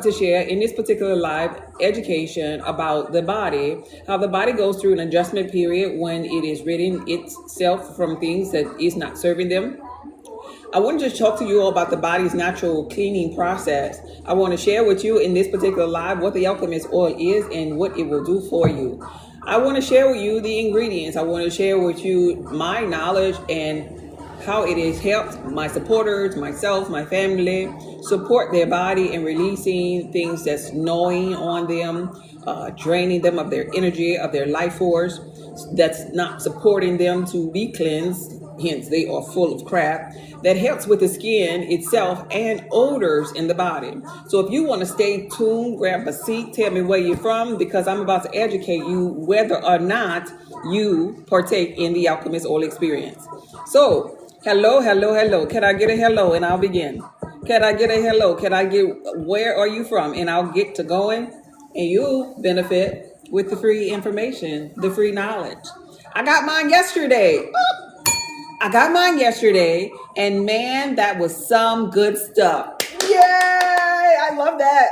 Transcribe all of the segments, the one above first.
To share in this particular live education about the body, how the body goes through an adjustment period when it is ridding itself from things that is not serving them. I want to just talk to you all about the body's natural cleaning process. I want to share with you in this particular live what the alchemist oil is and what it will do for you. I want to share with you the ingredients. I want to share with you my knowledge and how it has helped my supporters, myself, my family, support their body in releasing things that's gnawing on them, draining them of their energy, of their life force, that's not supporting them to be cleansed, hence they are full of crap. That helps with the skin itself and odors in the body. So if you want to stay tuned, grab a seat, tell me where you're from, because I'm about to educate you whether or not you partake in the alchemist oil experience. So, hello, hello, hello. Can I get a hello and I'll begin? Can I get a hello? Can I get where are you from? And I'll get to going and you'll benefit with the free information, the free knowledge. I got mine yesterday. And man, that was some good stuff. Yay! I love that.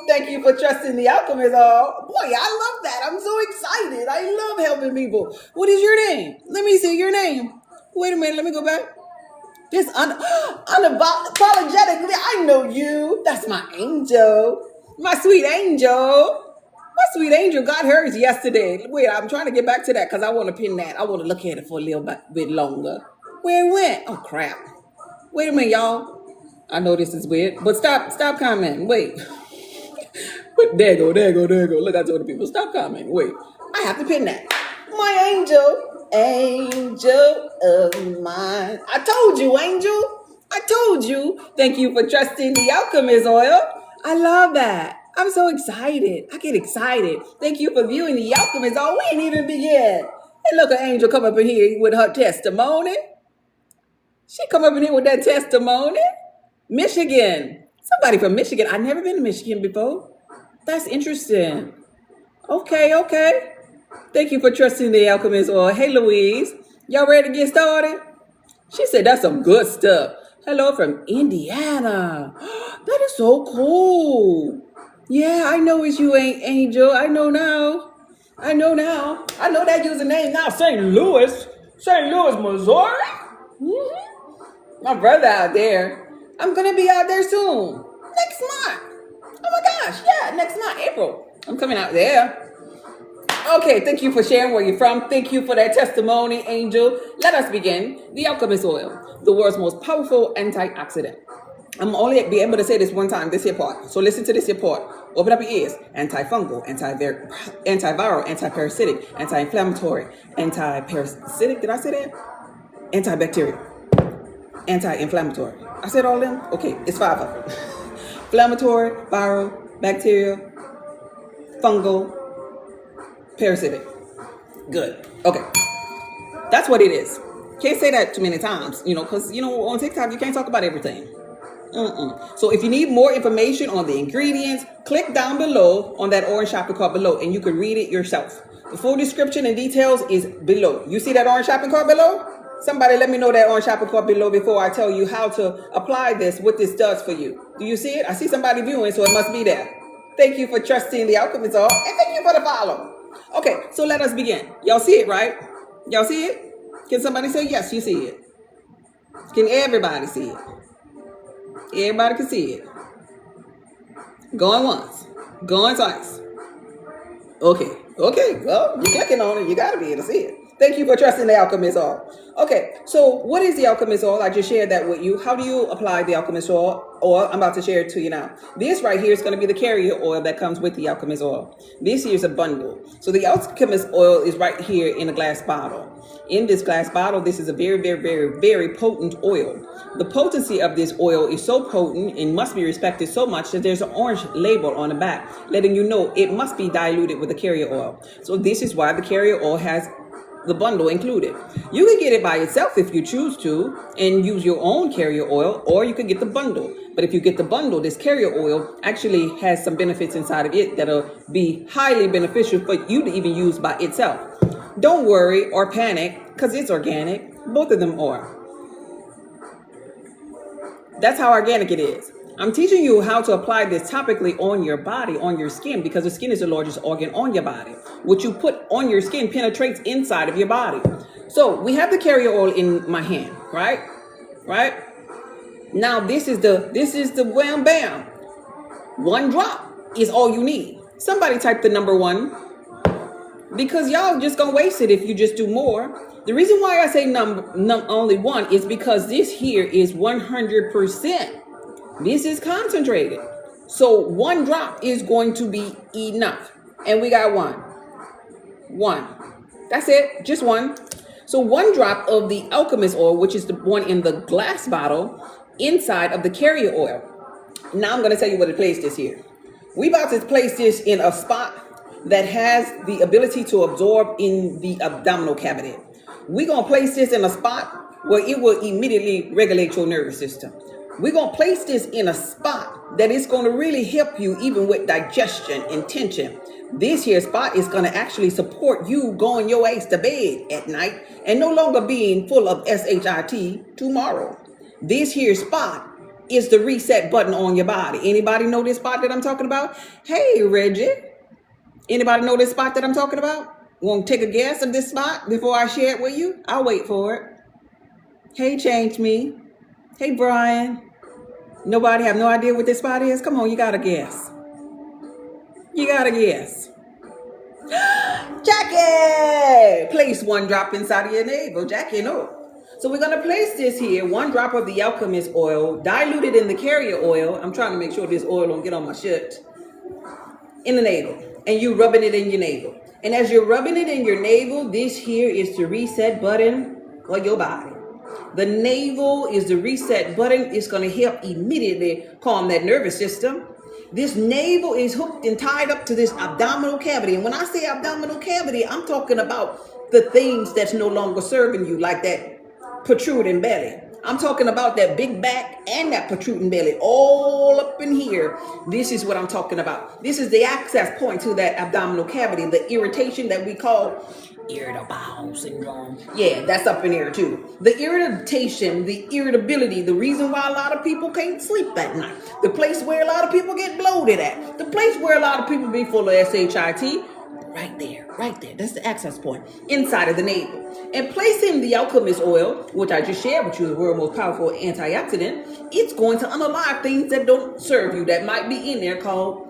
Thank you for trusting the alchemist. Oh, boy, I love that. I'm so excited. I love helping people. What is your name? Let me see your name. Wait a minute. Let me go back. This unapologetically, I know you. That's my angel. My sweet angel. My sweet angel got hers yesterday. Wait, I'm trying to get back to that because I want to pin that. I want to look at it for a little bit longer. Where it went? Oh, crap. Wait a minute, y'all. I know this is weird, but stop commenting. Wait. But there go. Look, I told the people, stop commenting. Wait, I have to pin that. My angel of mine. I told you, angel. I told you. Thank you for trusting the alchemist oil. I love that. I'm so excited. I get excited. Thank you for viewing the alchemist oil. We ain't even begin. And look, an angel come up in here with her testimony. She come up in here with that testimony. Michigan. Somebody from Michigan. I've never been to Michigan before. That's interesting. Okay. Thank you for trusting the alchemist oil. Hey, Louise. Y'all ready to get started? She said that's some good stuff. Hello from Indiana. That is so cool. Yeah, I know it's you, Angel. I know now. I know that username now. St. Louis, Missouri. Mm-hmm. My brother out there. I'm going to be out there soon. Next month. Oh my gosh. Yeah, next month, April. I'm coming out there. Okay, thank you for sharing where you're from. Thank you for that testimony, Angel. Let us begin. The alchemist oil, the world's most powerful antioxidant. I'm only be able to say this one time, this here part. So listen to this here part. Open up your ears. Antifungal, antiviral, antiparasitic, anti-inflammatory, antiparasitic. Did I say that? Antibacterial, anti-inflammatory. I said all them? Okay, it's 5 of them. Inflammatory, viral, bacterial, fungal, parasitic. Good. Okay. That's what it is. Can't say that too many times, because, on TikTok, you can't talk about everything. So if you need more information on the ingredients, click down below on that orange shopping cart below and you can read it yourself. The full description and details is below. You see that orange shopping cart below? Somebody let me know that orange shopping cart below before I tell you how to apply this, what this does for you. Do you see it? I see somebody viewing, so it must be there. Thank you for trusting the alchemist oil and thank you for the follow. Okay, so let us begin. Y'all see it, right? Y'all see it? Can somebody say yes, you see it? Can everybody see it? Everybody can see it. Going once. Going twice. Okay. Well, you're clicking on it. You got to be able to see it. Thank you for trusting the alchemist oil. Okay, so what is the alchemist oil? I just shared that with you. How do you apply the alchemist oil? I'm about to share it to you now. This right here is going to be the carrier oil that comes with the alchemist oil. This here is a bundle. So the alchemist oil is right here in a glass bottle. In this glass bottle, this is a very, very, very, very potent oil. The potency of this oil is so potent and must be respected so much that there's an orange label on the back letting you know it must be diluted with the carrier oil. So this is why the carrier oil has the bundle included. You can get it by itself if you choose to and use your own carrier oil, or you can get the bundle. But if you get the bundle, this carrier oil actually has some benefits inside of it that'll be highly beneficial for you to even use by itself. Don't worry or panic because it's organic. Both of them are. That's how organic it is. I'm teaching you how to apply this topically on your body, on your skin, because the skin is the largest organ on your body. What you put on your skin penetrates inside of your body. So we have the carrier oil in my hand, right? Right? Now this is the wham bam. 1 drop is all you need. Somebody type the number 1, because y'all just gonna waste it if you just do more. The reason why I say only 1 is because this here is 100%. This is concentrated. So 1 drop is going to be enough. And we got 1. That's it, just 1. So 1 drop of the alchemist oil, which is the one in the glass bottle, inside of the carrier oil. Now I'm going to tell you where to place this here. We about to place this in a spot that has the ability to absorb in the abdominal cavity. We're going to place this in a spot where it will immediately regulate your nervous system. We're going to place this in a spot that is going to really help you even with digestion and tension. This here spot is going to actually support you going your ass to bed at night and no longer being full of SHIT tomorrow. This here spot is the reset button on your body. Anybody know this spot that I'm talking about? Hey, Reggie. Anybody know this spot that I'm talking about? Want to take a guess of this spot before I share it with you? I'll wait for it. Hey, Change Me. Hey, Brian. Nobody have no idea what this spot is? Come on, you got to guess. You got to guess. Jackie! Place 1 drop inside of your navel. Jackie, no. So we're going to place this here, 1 drop of the alchemist oil, diluted in the carrier oil. I'm trying to make sure this oil don't get on my shirt. In the navel. And you rubbing it in your navel. And as you're rubbing it in your navel, this here is the reset button for your body. The navel is the reset button. It's going to help immediately calm that nervous system. This navel is hooked and tied up to this abdominal cavity. And when I say abdominal cavity, I'm talking about the things that's no longer serving you, like that protruding belly. I'm talking about that big back and that protruding belly all up in here. This is what I'm talking about. This is the access point to that abdominal cavity, the irritation that we call irritable syndrome. Yeah, that's up in here too. The irritation, the irritability, the reason why a lot of people can't sleep at night. The place where a lot of people get bloated at. The place where a lot of people be full of SHIT. Right there. That's the access point inside of the navel. And placing the alchemist oil, which I just shared with you, the world's most powerful antioxidant, it's going to unalive things that don't serve you, that might be in there, called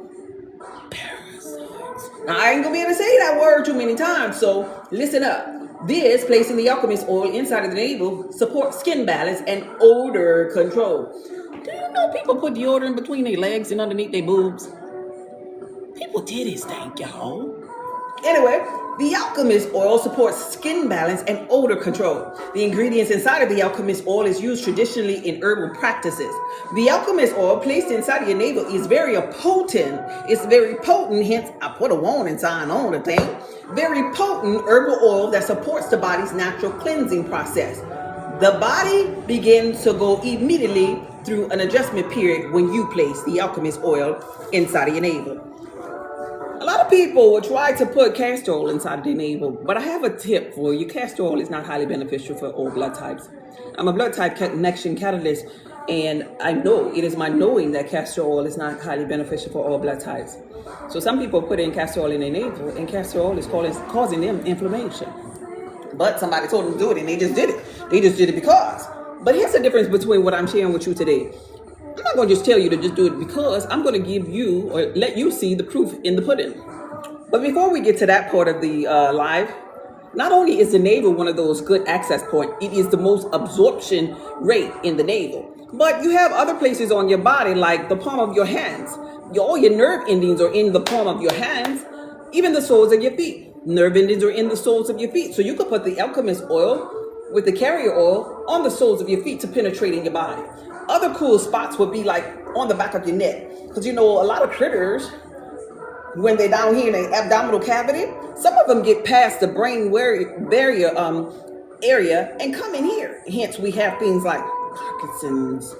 parasites. Now, I ain't gonna be able to say that word too many times, so listen up. This, placing the alchemist oil inside of the navel, supports skin balance and odor control. Do you know people put deodorant between their legs and underneath their boobs? People titties stink, y'all. Anyway, the alchemist oil supports skin balance and odor control. The ingredients inside of the alchemist oil is used traditionally in herbal practices. The alchemist oil placed inside of your navel is very potent. It's very potent, hence I put a warning sign on the thing. Very potent herbal oil that supports the body's natural cleansing process. The body begins to go immediately through an adjustment period when you place the alchemist oil inside of your navel. A lot of people will try to put castor oil inside their navel, but I have a tip for you. Castor oil is not highly beneficial for all blood types. I'm a blood type connection catalyst, and I know it is my knowing that castor oil is not highly beneficial for all blood types. So some people put in castor oil in their navel, and castor oil is causing them inflammation. But somebody told them to do it, and they just did it. They just did it because. But here's the difference between what I'm sharing with you today. I'm not going to just tell you to just do it because I'm going to give you or let you see the proof in the pudding. But before we get to that part of the live, not only is the navel one of those good access points, it is the most absorption rate in the navel. But you have other places on your body like the palm of your hands. All your nerve endings are in the palm of your hands, even the soles of your feet. Nerve endings are in the soles of your feet. So you could put the alchemist oil with the carrier oil on the soles of your feet to penetrate in your body. Other cool spots would be like on the back of your neck. Because you know, a lot of critters, when they're down here in the abdominal cavity, some of them get past the brain barrier area and come in here. Hence, we have things like Parkinson's,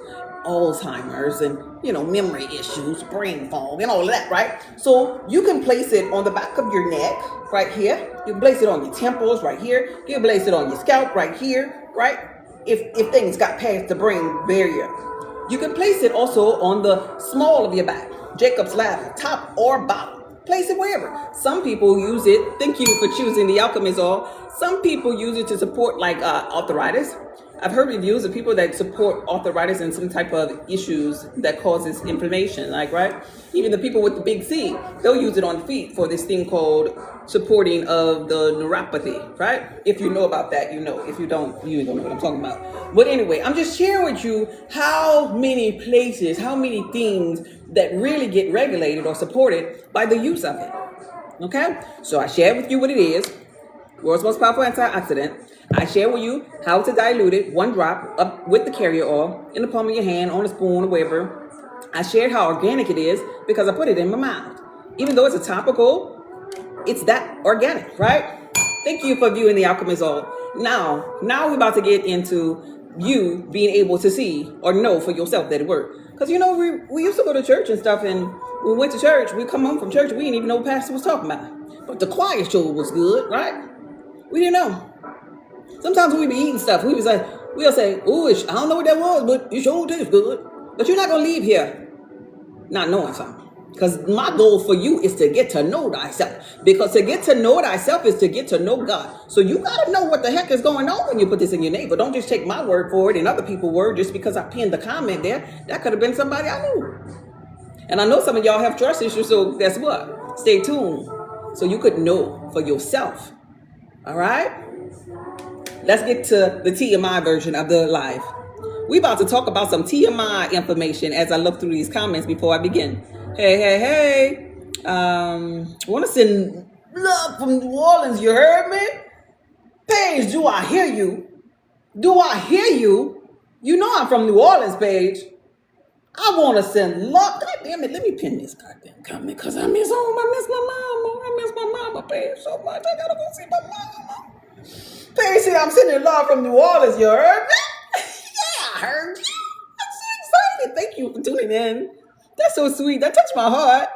Alzheimer's, and, you know, memory issues, brain fog, and all of that, right? So you can place it on the back of your neck, right here. You can place it on your temples, right here. You can place it on your scalp, right here, right? If things got past the brain barrier. You can place it also on the small of your back, Jacob's ladder, top or bottom. Place it wherever. Some people use it. Thank you for choosing the alchemist oil. Some people use it to support like arthritis. I've heard reviews of people that support arthritis and some type of issues that causes inflammation, like, right? Even the people with the big C, they'll use it on feet for this thing called supporting of the neuropathy, right? If you know about that, you know. If you don't, you don't know what I'm talking about. But anyway, I'm just sharing with you how many places, how many things that really get regulated or supported by the use of it. Okay? So I share with you what it is. World's most powerful antioxidant. I share with you how to dilute it, 1 drop up with the carrier oil in the palm of your hand, on a spoon, or wherever. I shared how organic it is because I put it in my mouth. Even though it's a topical, it's that organic, right? Thank you for viewing the alchemist oil. Now we're about to get into you being able to see or know for yourself that it worked. Because, you know, we used to go to church and stuff, and when we went to church, we come home from church, we didn't even know what the pastor was talking about. But the choir show was good, right? We didn't know. Sometimes we be eating stuff. We'll say, "Ooh, I don't know what that was, but it sure tastes good." But you're not going to leave here not knowing something. Because my goal for you is to get to know thyself. Because to get to know thyself is to get to know God. So you got to know what the heck is going on when you put this in your neighbor. Don't just take my word for it and other people's word just because I pinned the comment there. That could have been somebody I knew. And I know some of y'all have trust issues, so guess what? Stay tuned so you could know for yourself. All right? Let's get to the TMI version of the live. We about to talk about some TMI information as I look through these comments before I begin. Hey. Want to send love from New Orleans, you heard me? Paige, do I hear you? Do I hear you? You know I'm from New Orleans, Paige. I want to send love. God damn it, let me pin this goddamn comment because I miss home. I miss my mama. I miss my mama, Paige, so much. I got to go see my mama. Paige said I'm sending love from New Orleans, you heard me? Yeah, I heard you. I'm so excited. Thank you for tuning in. That's so sweet. That touched my heart.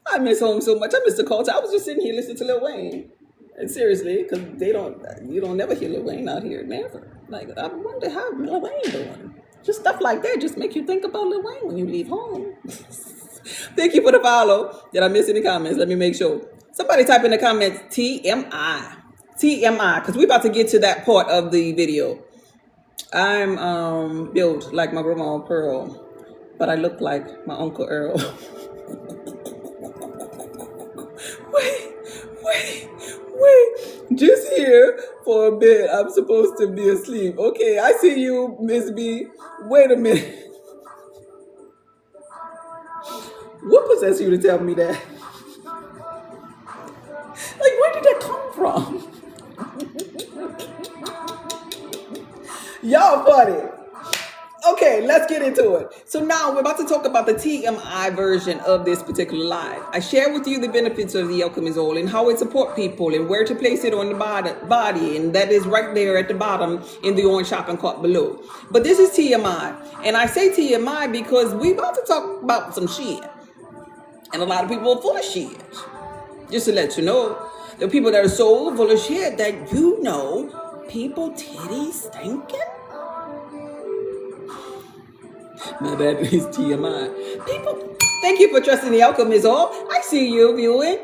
I miss home so much. I miss the culture. I was just sitting here listening to Lil Wayne. And seriously, because you don't never hear Lil Wayne out here, never. Like, I wonder how Lil Wayne doing. Just stuff like that just make you think about Lil Wayne when you leave home. Thank you for the follow. Did I miss any comments? Let me make sure. Somebody type in the comments TMI. TMI, because we're about to get to that part of the video. I'm built like my grandma Pearl, but I look like my Uncle Earl. Wait. Just here for a bit. I'm supposed to be asleep. Okay, I see you, Miss B. Wait a minute. What possessed you to tell me that? Like, where did that come from? Y'all funny. Okay, let's get into it. So now we're about to talk about the TMI version of this particular live. I share with you the benefits of the alchemist oil and how it supports people and where to place it on the body. And that is right there at the bottom in the orange shopping cart below. But this is TMI. And I say TMI because we're about to talk about some shit. And a lot of people are full of shit. Just to let you know, there are people that are so full of shit that you know people titties stinking. My bad, it's TMI. People, thank you for trusting the alchemist oil. I see you viewing.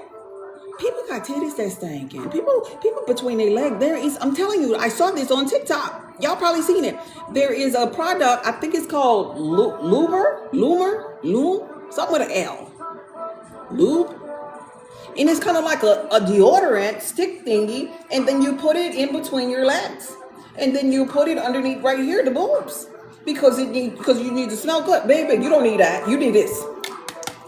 People got titties that stinking. People between their legs. There is, I'm telling you, I saw this on TikTok. Y'all probably seen it. There is a product, I think it's called Lume, something with an L. Lube. And it's kind of like a deodorant stick thingy. And then you put it in between your legs. And then you put it underneath right here, the boobs. Because you need to smell good. Baby, you don't need that. You need this.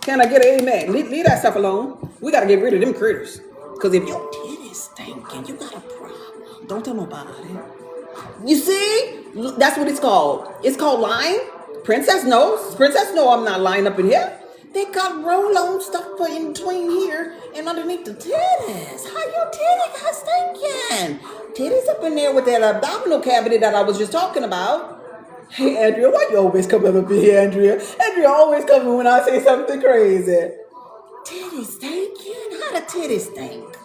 Can I get an amen? Leave that stuff alone. We got to get rid of them critters. Because if your titties stinking, you got a problem. Don't tell nobody. You see? That's what it's called. It's called lying. Princess knows. Princess know I'm not lying up in here. They got roll-on stuff for in between here and underneath the titties. How your titties got stinking? Titties up in there with that abdominal cavity that I was just talking about. Hey, Andrea, why you always coming up in here, Andrea? Andrea always coming when I say something crazy. Titties stinking? How the titties stink?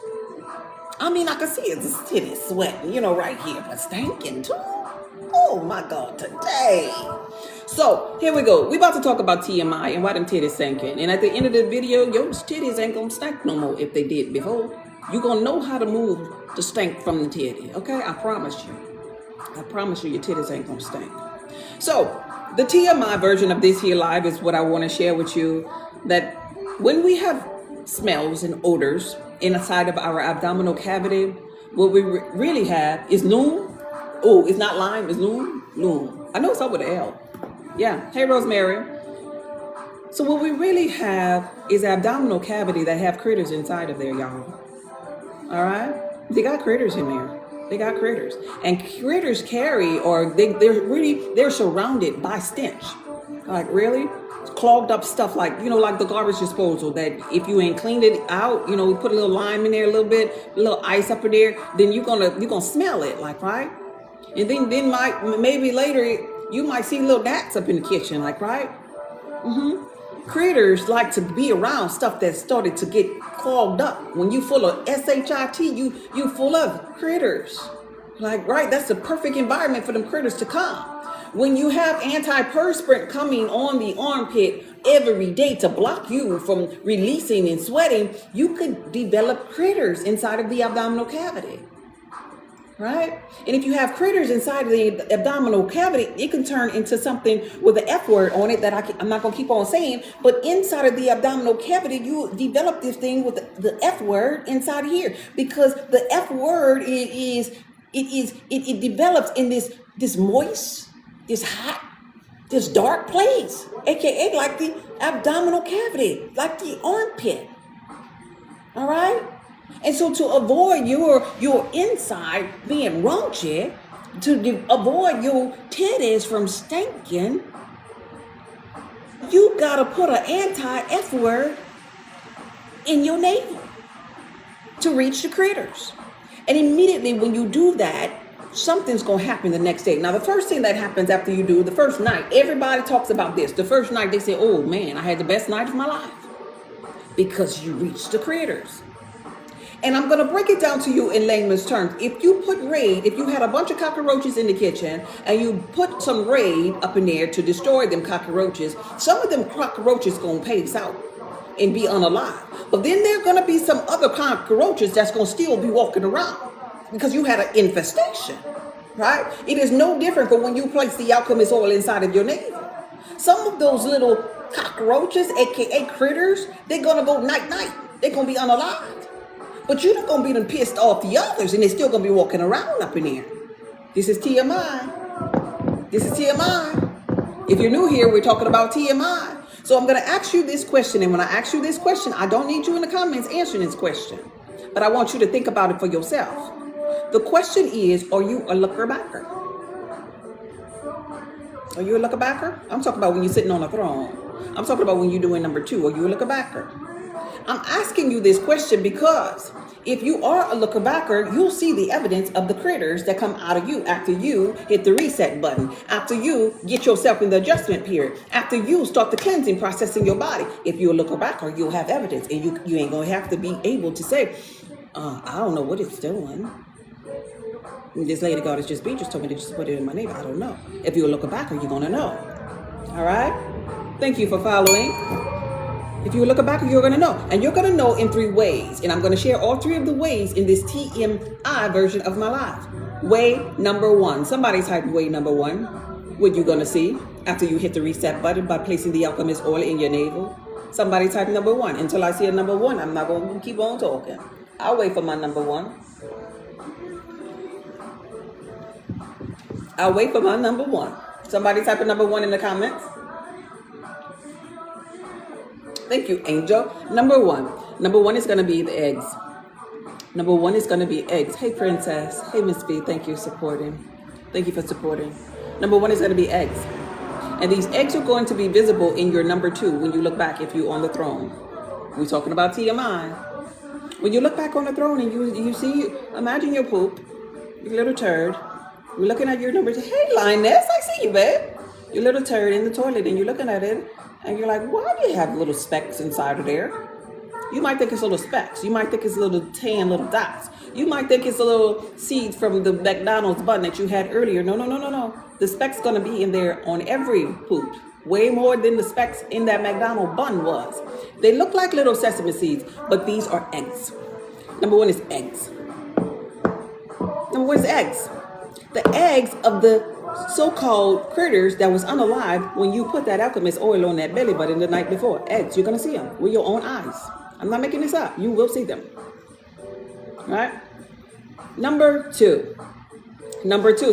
I mean, I can see it's titties sweating, right here, but stinking too. Oh my God, today. So here we go. We about to talk about TMI and why them titties sinking. And at the end of the video, your titties ain't gonna stink no more if they did before. You gonna know how to move the stink from the titty. Okay, I promise you. I promise you, your titties ain't gonna stink. So the TMI version of this here live is what I want to share with you. That when we have smells and odors inside of our abdominal cavity, what we really have is noon. Oh, it's not lime, it's noon. Noon. I know it's up with an L. Yeah. Hey, Rosemary. So what we really have is abdominal cavity that have critters inside of there, y'all. All right? They got critters in there. They got critters. And critters carry, or they're surrounded by stench. Like, really? Clogged up stuff like, like the garbage disposal that if you ain't cleaned it out, we put a little lime in there a little bit, a little ice up in there, then you're gonna smell it, like, right? And then maybe later you might see little gnats up in the kitchen, like, right? Critters like to be around stuff that started to get clogged up. When you full of SHIT, you full of critters. Like, right? That's the perfect environment for them critters to come. When you have antiperspirant coming on the armpit every day to block you from releasing and sweating, you could develop critters inside of the abdominal cavity. Right? And if you have critters inside of the abdominal cavity, it can turn into something with the F word on it that I'm not going to keep on saying. But inside of the abdominal cavity, you develop this thing with the F word inside here, because the F word it develops in this moist, this hot, this dark place, aka like the abdominal cavity, like the armpit. All right. And so to avoid your inside being raunchy, to avoid your titties from stinking, you got to put an anti-F word in your navel to reach the critters. And immediately when you do that, something's going to happen the next day. Now, the first thing that happens after you do the first night, everybody talks about this. The first night they say, oh man, I had the best night of my life because you reached the critters. And I'm going to break it down to you in layman's terms. If you had a bunch of cockroaches in the kitchen and you put some Raid up in there to destroy them cockroaches, some of them cockroaches going to pace out and be unalive. But then there are going to be some other cockroaches that's going to still be walking around because you had an infestation, right? It is no different from when you place the alchemist oil inside of your navel. Some of those little cockroaches, aka critters, they're going to go night-night. They're going to be unalive. But you're not going to be them pissed off the others, and they're still going to be walking around up in here. This is TMI. This is TMI. If you're new here, we're talking about TMI. So I'm going to ask you this question, and when I ask you this question, I don't need you in the comments answering this question, but I want you to think about it for yourself. The question is, are you a looker backer? Are you a looker backer? I'm talking about when you're sitting on a throne. I'm talking about when you're doing number 2. Are you a looker backer? I'm asking you this question because if you are a looker backer, you'll see the evidence of the critters that come out of you after you hit the reset button, after you get yourself in the adjustment period, after you start the cleansing process in your body. If you're a looker backer, you'll have evidence, and you ain't going to have to be able to say, I don't know what it's doing. This lady goddess just told me to just put it in my navel. I don't know. If you're a looker backer, you're going to know. All right? Thank you for following. If you look back, you're going to know. And you're going to know in 3 ways. And I'm going to share all 3 of the ways in this TMI version of my life. Way number 1. Somebody type way number 1. What you going to see after you hit the reset button by placing the alchemist oil in your navel? Somebody type number 1. Until I see a number 1, I'm not going to keep on talking. I'll wait for my number 1. I'll wait for my number 1. Somebody type a number 1 in the comments. Thank you, Angel. Number 1. Number 1 is going to be the eggs. Number 1 is going to be eggs. Hey, Princess. Hey, Miss B. Thank you for supporting. Thank you for supporting. Number 1 is going to be eggs. And these eggs are going to be visible in your number 2 when you look back if you're on the throne. We're talking about TMI. When you look back on the throne and you see, imagine your poop, your little turd. You're looking at your number 2. Hey, Lioness, I see you, babe. Your little turd in the toilet, and you're looking at it. And you're like, why do you have little specks inside of there? You might think it's little specks. You might think it's little tan little dots. You might think it's a little seeds from the McDonald's bun that you had earlier. No, no, no, no, no. The speck's going to be in there on every poop. Way more than the specks in that McDonald's bun was. They look like little sesame seeds, but these are eggs. Number one is eggs. Number one is eggs. The eggs of the so-called critters that was unalive when you put that alchemist oil on that belly button the night before. Eggs, you're going to see them with your own eyes. I'm not making this up. You will see them. All right? Number two,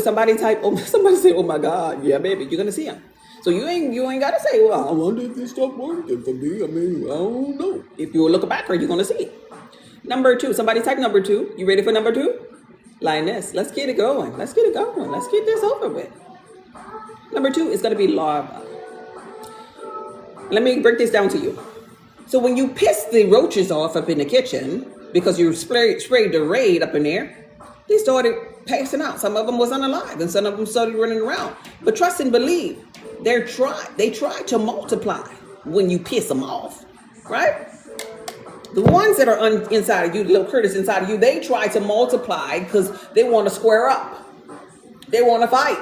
somebody say, oh my God, yeah, baby, you're going to see them. So you ain't got to say, well, I wonder if this stuff working for me. I mean, I don't know. If you look back, you're going to see it. Number two, somebody type number two. You ready for number two? Lioness, let's get it going. Let's get it going. Let's get this over with. Number two is going to be larva. Let me break this down to you. So when you piss the roaches off up in the kitchen, because you sprayed the raid up in there, they started passing out. Some of them was unalive and some of them started running around. But trust and believe, they try to multiply when you piss them off, right? The ones that are inside of you, the little critters inside of you, they try to multiply because they want to square up. They want to fight.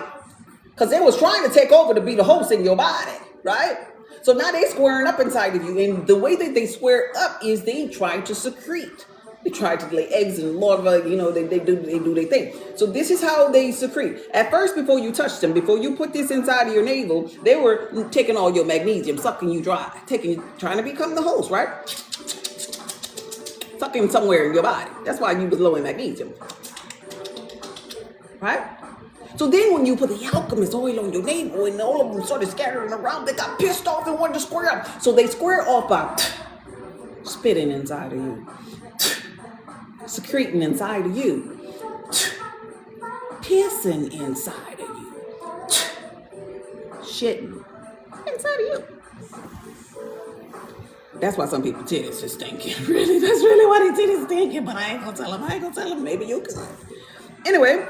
Because they was trying to take over to be the host in your body, right? So now they squaring up inside of you. And the way that they square up is they try to secrete. They try to lay eggs and larvae, they do their thing. So this is how they secrete. At first, before you touch them, before you put this inside of your navel, they were taking all your magnesium, sucking you dry, trying to become the host, right? Sucking somewhere in your body. That's why you was low in magnesium. Right? So then when you put the alchemist oil on your navel and all of them started scattering around, they got pissed off and wanted to square up. So they square off by spitting inside of you. Secreting inside of you. Pissing inside of you. Shitting inside of you. That's why some people titties is stinking. Really, that's really why they titties stinking. But I ain't gonna tell them. Maybe you could. Anyway,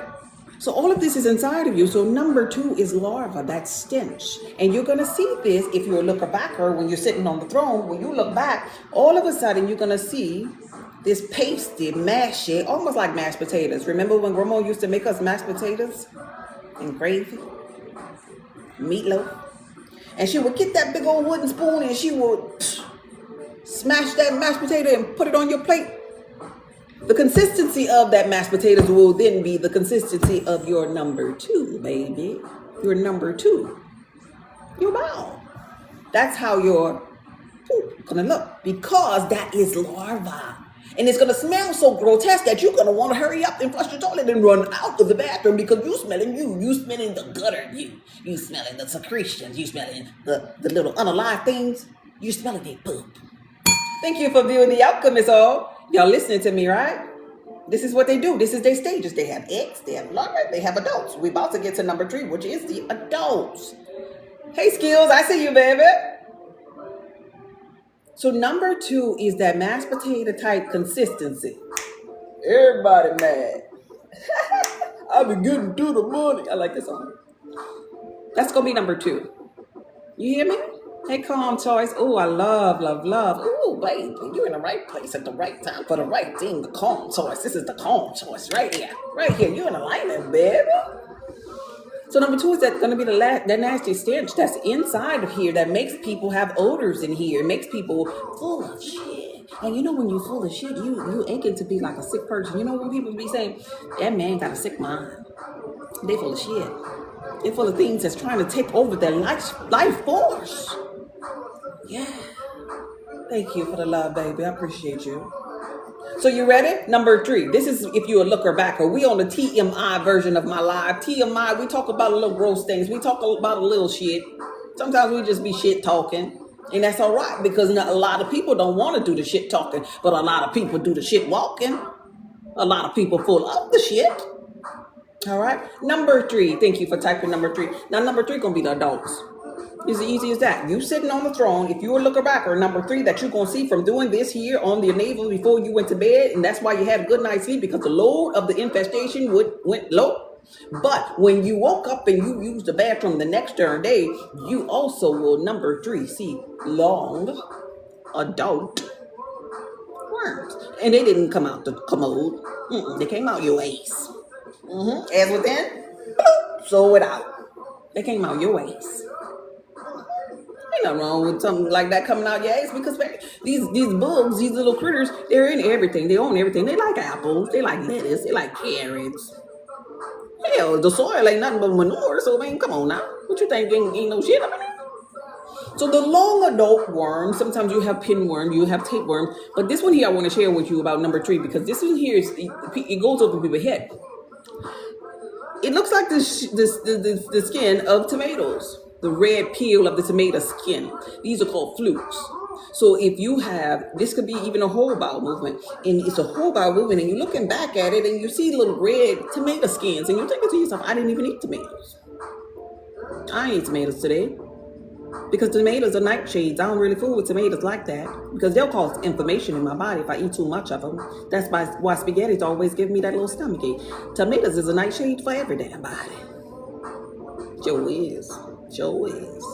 so all of this is inside of you. So number two is larva, that stench. And you're gonna see this if you're a looker backer when you're sitting on the throne. When you look back, all of a sudden you're gonna see this pasty, mashy, almost like mashed potatoes. Remember when Grandma used to make us mashed potatoes and gravy, meatloaf? And she would get that big old wooden spoon and she would smash that mashed potato and put it on your plate. The consistency of that mashed potatoes will then be the consistency of your number two, baby. Your number two. Your bowel. That's how your poop gonna look, because that is larva. And it's gonna smell so grotesque that you're gonna want to hurry up and flush the toilet and run out of the bathroom because you smelling the gutter, you smelling the secretions, you smelling the little unalive things, you smelling their poop. Thank you for viewing The Alchemist all. Y'all listening to me, right? This is what they do. This is their stages. They have eggs, they have larvae, they have adults. We're about to get to number three, which is the adults. Hey, Skills, I see you, baby. So number two is that mashed potato type consistency. Everybody mad. I've been getting through the morning. I like this song. That's going to be number two. You hear me? Hey, calm choice. Oh, I love. Oh, baby, you're in the right place at the right time for the right thing. The calm choice. This is the calm choice right here. Right here. You're in alignment, baby. So number two is that going to be that nasty stench that's inside of here that makes people have odors in here. It makes people full of shit. And you know when you're full of shit, you aching to be like a sick person. You know when people be saying, that man got a sick mind. They full of shit. They're full of things that's trying to take over their life force. Yeah. Thank you for the love, baby. I appreciate you. So you ready? Number three. This is if you're a looker backer. We on the TMI version of my live. TMI, we talk about a little gross things. We talk about a little shit. Sometimes we just be shit talking. And that's all right because a lot of people don't want to do the shit talking. But a lot of people do the shit walking. A lot of people full of the shit. All right. Number three. Thank you for typing number three. Now number three going to be the adults. It's as easy as that. You sitting on the throne, if you're a looker backer, number three that you're going to see from doing this here on the navel before you went to bed, and that's why you had a good night's sleep because the load of the infestation went low. But when you woke up and you used the bathroom the next darn day, you also will, number three, see long adult worms. And they didn't come out the commode. They came out your ass. As within, so without. They came out your ass. Ain't nothing wrong with something like that coming out your ass because these bugs, these little critters, they're in everything. They own everything. They like apples. They like lettuce. They like carrots. Hell, the soil ain't nothing but manure. So, man, come on now. What you think? Ain't no shit up in there? So the long adult worms, sometimes you have pinworm, you have tapeworm, but this one here I want to share with you about number 3 because this one here it goes over people's head. It looks like the skin of tomatoes, the red peel of the tomato skin. These are called flukes. So if you have, this could be even a whole bowel movement, and it's a whole bowel movement, and you're looking back at it, and you see little red tomato skins, and you're thinking to yourself, I didn't even eat tomatoes. I ain't eat tomatoes today. Because tomatoes are nightshades. I don't really fool with tomatoes like that because they'll cause inflammation in my body if I eat too much of them. That's why spaghetti's always give me that little stomachache. Tomatoes is a nightshade for every damn body. Sure is. Sure is.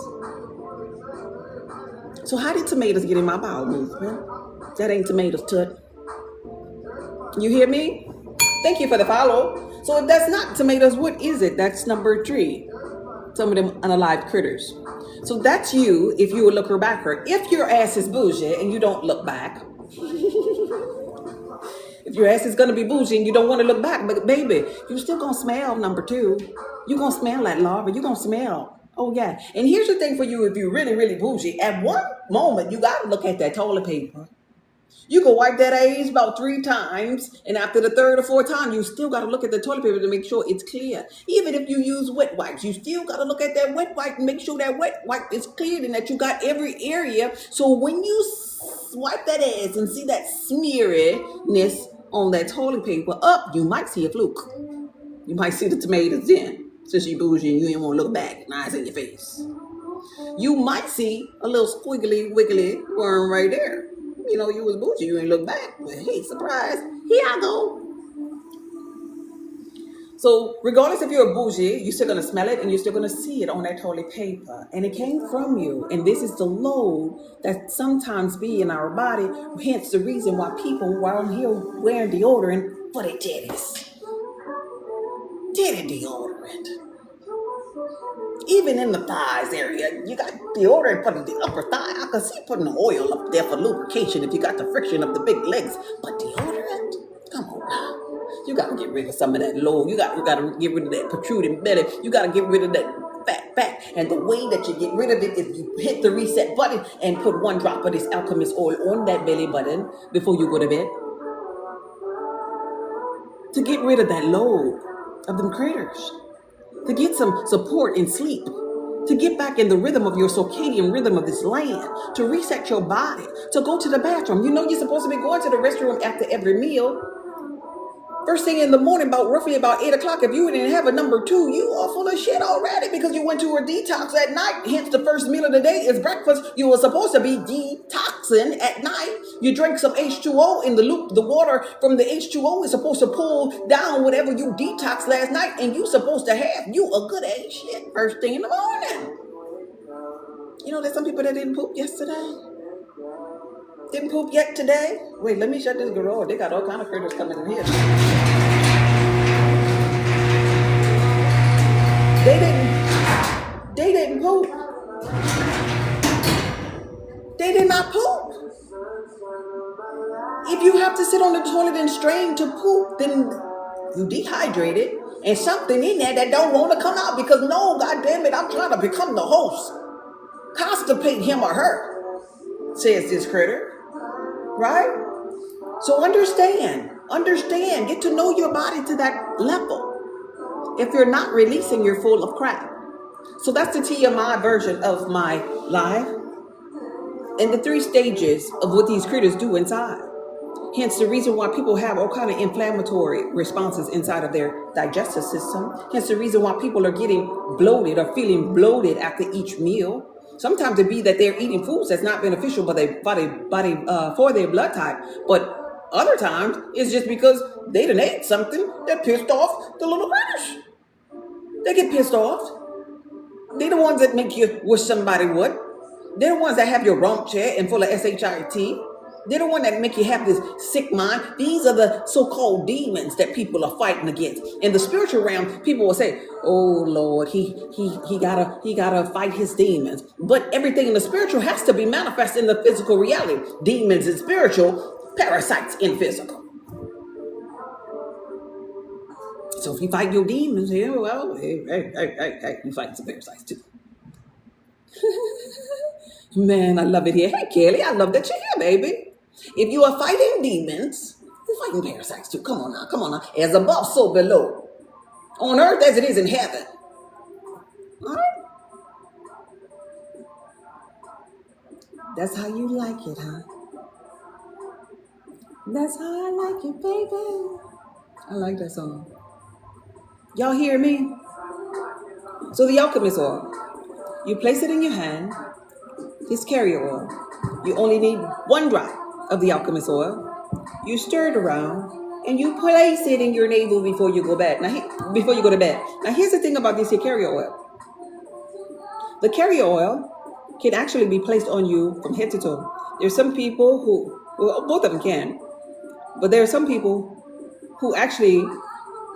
So how did tomatoes get in my bowel movement? That ain't tomatoes, tut. You hear me? Thank you for the follow. So if that's not tomatoes, what is it? That's number 3. Some of them unalived critters. So that's you if you would look her backer. If your ass is bougie and you don't look back. If your ass is going to be bougie and you don't want to look back, but baby, you still going to smell number 2. You're going to smell that larva. You're going to smell. Oh, yeah. And here's the thing for you if you're really, really bougie. At one moment, you got to look at that toilet paper. You can wipe that ass about 3 times, and after the 3rd or 4th time, you still got to look at the toilet paper to make sure it's clear. Even if you use wet wipes, you still got to look at that wet wipe and make sure that wet wipe is cleared and that you got every area. So when you wipe that ass and see that smeariness on that toilet paper up, you might see a fluke. You might see the tomatoes in, since you bougie and you ain't want to look back and eyes in your face. You might see a little squiggly, wiggly worm right there. You know, you was bougie, you ain't look back. But hey, surprise, here I go. So regardless if you're a bougie, you're still going to smell it and you're still going to see it on that toilet paper. And it came from you. And this is the load that sometimes be in our body. Hence the reason why people around here wearing deodorant for their titties. Titty deodorant. Even in the thighs area, you got deodorant for the upper thigh. I can see putting the oil up there for lubrication if you got the friction of the big legs. But deodorant? Come on now. You got to get rid of some of that load. You got to get rid of that protruding belly. You got to get rid of that fat. And the way that you get rid of it is you hit the reset button and put 1 drop of this alchemist oil on that belly button before you go to bed. To get rid of that load of them critters. To get some support in sleep, to get back in the rhythm of your circadian rhythm of this land, to reset your body, to go to the bathroom. You know you're supposed to be going to the restroom after every meal. First thing in the morning, roughly about 8 o'clock, if you didn't have a number 2, you are full of shit already because you went to a detox at night. Hence, the first meal of the day is breakfast. You were supposed to be detoxing at night. You drink some H2O in the loop. The water from the H2O is supposed to pull down whatever you detoxed last night, and you supposed to have you a good ass shit first thing in the morning. You know, there's some people that didn't poop yesterday. Didn't poop yet today. Wait, let me shut this garage. They got all kind of critters coming in here. They didn't poop. They did not poop. If you have to sit on the toilet and strain to poop, then you dehydrated and something in there that don't want to come out because no, goddamn it, I'm trying to become the host. Constipate him or her, says this critter. Right? So understand, get to know your body to that level. If you're not releasing, you're full of crap. So that's the TMI version of my life and the 3 stages of what these critters do inside. Hence the reason why people have all kind of inflammatory responses inside of their digestive system. Hence the reason why people are getting bloated or feeling bloated after each meal. Sometimes it be that they're eating foods that's not beneficial for their blood type. But other times, it's just because they done ate something that pissed off the little critters. They get pissed off. They're the ones that make you wish somebody would. They're the ones that have your rump chair and full of shit. They're the one that make you have this sick mind. These are the so-called demons that people are fighting against. In the spiritual realm, people will say, "Oh Lord, he gotta fight his demons." But everything in the spiritual has to be manifest in the physical reality. Demons in spiritual, parasites in physical. So if you fight your demons, yeah, well, hey, you fight some parasites too. Man, I love it here. Hey, Kelly, I love that you're here, baby. If you are fighting demons, you're fighting parasites too. Come on now. As above, so below. On earth as it is in heaven. All right? That's how you like it, huh? That's how I like it, baby. I like that song. Y'all hear me? So the alchemist oil, you place it in your hand. This carrier oil. You only need 1 drop of the alchemist oil. You stir it around and you place it in your navel before you go to bed. Now here's the thing about this here carrier oil. The carrier oil can actually be placed on you from head to toe. There's some people who, well, both of them can, but there are some people who actually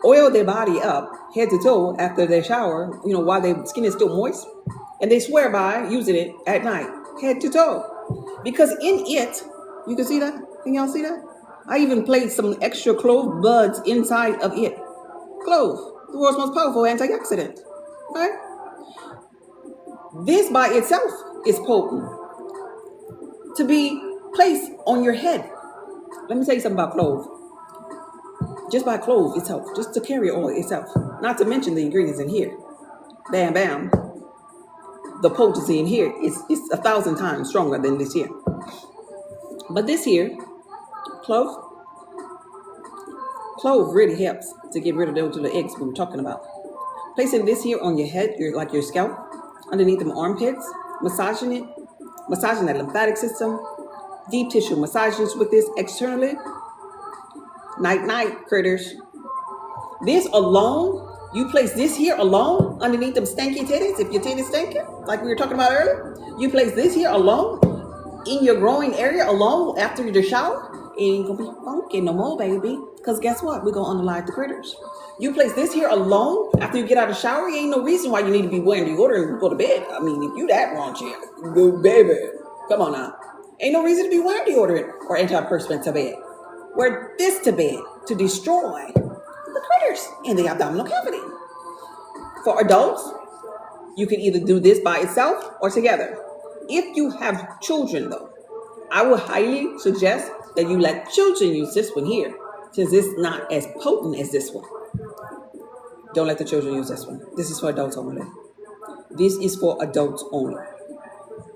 oil their body up head to toe after their shower, while their skin is still moist, and they swear by using it at night, head to toe. Because in it, you can see that? Can y'all see that? I even placed some extra clove buds inside of it. Clove, the world's most powerful antioxidant, right? This by itself is potent to be placed on your head. Let me tell you something about clove. Just by clove itself, just to carry oil itself, not to mention the ingredients in here. Bam, bam. The potency in here is 1,000 times stronger than this here. But this here, clove really helps to get rid of those little eggs we were talking about. Placing this here on your head, your scalp, underneath them armpits, massaging that lymphatic system, deep tissue massages with this externally. Night, critters. This alone, you place this here alone underneath them stanky titties, if your titties stinking, like we were talking about earlier. You place this here alone in your growing area alone after the shower. It ain't gonna be funky no more, baby. Because guess what? We're gonna unalive the critters. You place this here alone after you get out of the shower. Ain't no reason why you need to be wearing deodorant and go to bed. I mean, if you that raunchy, good baby. Come on now. Ain't no reason to be wearing deodorant or antiperspirant to bed. Wear this to bed to destroy the critters in the abdominal cavity. For adults, you can either do this by itself or together. If you have children, though, I would highly suggest that you let children use this one here, since it's not as potent as this one. Don't let the children use this one. This is for adults only. This is for adults only.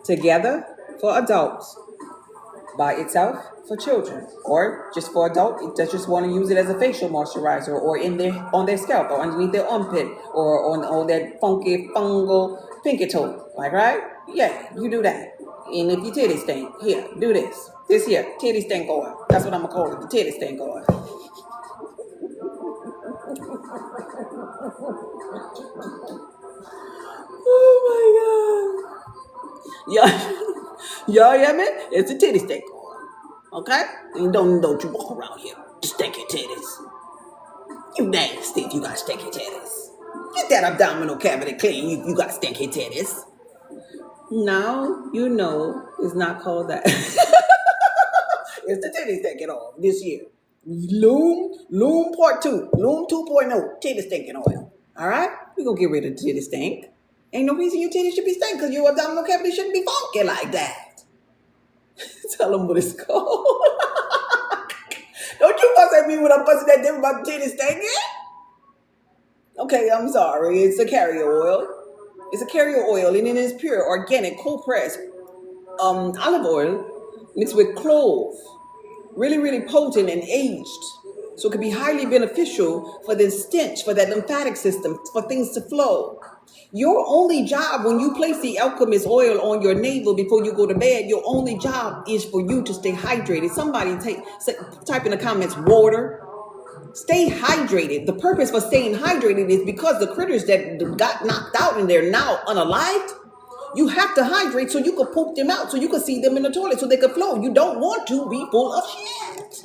Together for adults. By itself for children, or just for adults that just want to use it as a facial moisturizer, or on their scalp, or underneath their armpit, or on that funky fungal pinky toe. Like, right? Yeah, you do that. And if your titties stink, here, do this. This here, titty stink oil. That's what I'm gonna call it, the titty stink oil. Oh my God. Y'all hear me? It's a titty stink oil. Okay? And don't you walk around here stinky titties. You nasty if you got stinky titties. Get that abdominal cavity clean if you got stinky titties. Now you know it's not called that. It's the titty stinking oil this year. Loom part 2. Loom 2.0. Titty stinking oil. Alright? We're gonna get rid of the titty stink. Ain't no reason your titties should be stank because your abdominal cavity shouldn't be funky like that. Tell them what it's called. Don't you fuss at me when I'm fussing at them about the titties stinking. Okay, I'm sorry. It's a carrier oil. It's a carrier oil, and it is pure, organic, cold-pressed olive oil mixed with clove. Really, really potent and aged. So it could be highly beneficial for the stench, for that lymphatic system, for things to flow. Your only job when you place the alchemist oil on your navel before you go to bed, your only job is for you to stay hydrated. Somebody type in the comments, water. Stay hydrated. The purpose for staying hydrated is because the critters that got knocked out and they're now unalived You have to hydrate so you can poop them out, so you can see them in the toilet, so they can flow. You don't want to be full of shit.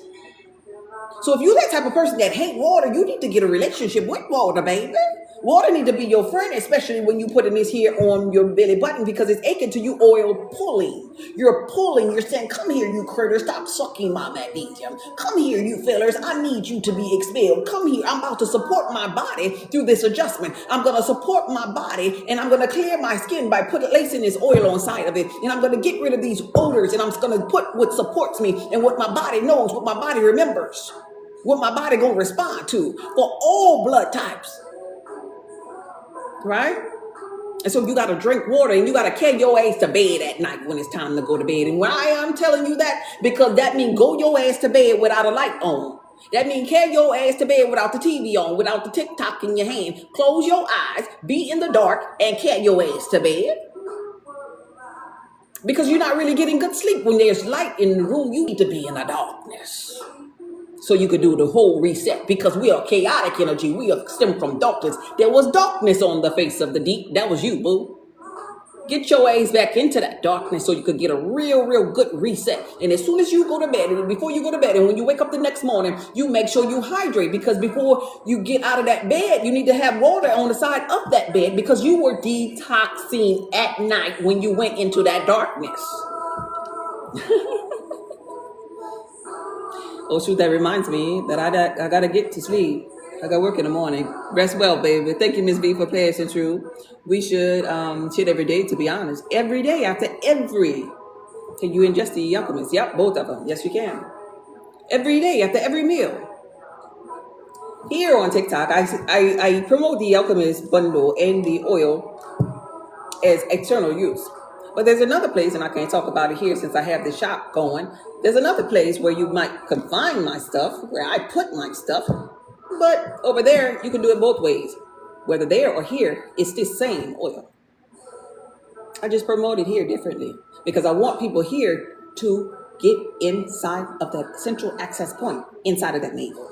So if you're that type of person that hate water, you need to get a relationship with water, baby. Water need to be your friend, especially when you putting this here on your belly button, because it's aching to you, oil pulling. You're pulling, you're saying, come here, you critters, stop sucking my magnesium. Come here, you fellers, I need you to be expelled. Come here, I'm about to support my body through this adjustment. I'm going to support my body, and I'm going to clear my skin by placing this oil on side of it. And I'm going to get rid of these odors, and I'm going to put what supports me and what my body knows, what my body remembers, what my body going to respond to for all blood types. Right? And so you got to drink water, and you got to carry your ass to bed at night when it's time to go to bed. And why I'm telling you that? Because that means go your ass to bed without a light on. That means carry your ass to bed without the TV on, without the TikTok in your hand. Close your eyes, be in the dark, and carry your ass to bed. Because you're not really getting good sleep when there's light in the room. You need to be in the darkness, so you could do the whole reset, because we are chaotic energy. We are stem from darkness. There was darkness on the face of the deep. That was you, boo. Get your ass back into that darkness so you could get a real good reset. And as soon as you go to bed, and before you go to bed, and when you wake up the next morning, you make sure you hydrate, because before you get out of that bed, you need to have water on the side of that bed, because you were detoxing at night when you went into that darkness. Oh, shoot, that reminds me that I got to get to sleep. I got work in the morning. Rest well, baby. Thank you, Miss B, for passing through. We should shit every day, to be honest. Every day, after every. Can you ingest the alchemist? Yep, both of them. Yes, you can. Every day, after every meal. Here on TikTok, I promote the alchemist bundle and the oil as external use. But there's another place, and I can't talk about it here since I have the shop going. There's another place where you might confine my stuff, where I put my stuff. But over there, you can do it both ways. Whether there or here, it's the same oil. I just promote it here differently, because I want people here to get inside of that central access point, inside of that navel.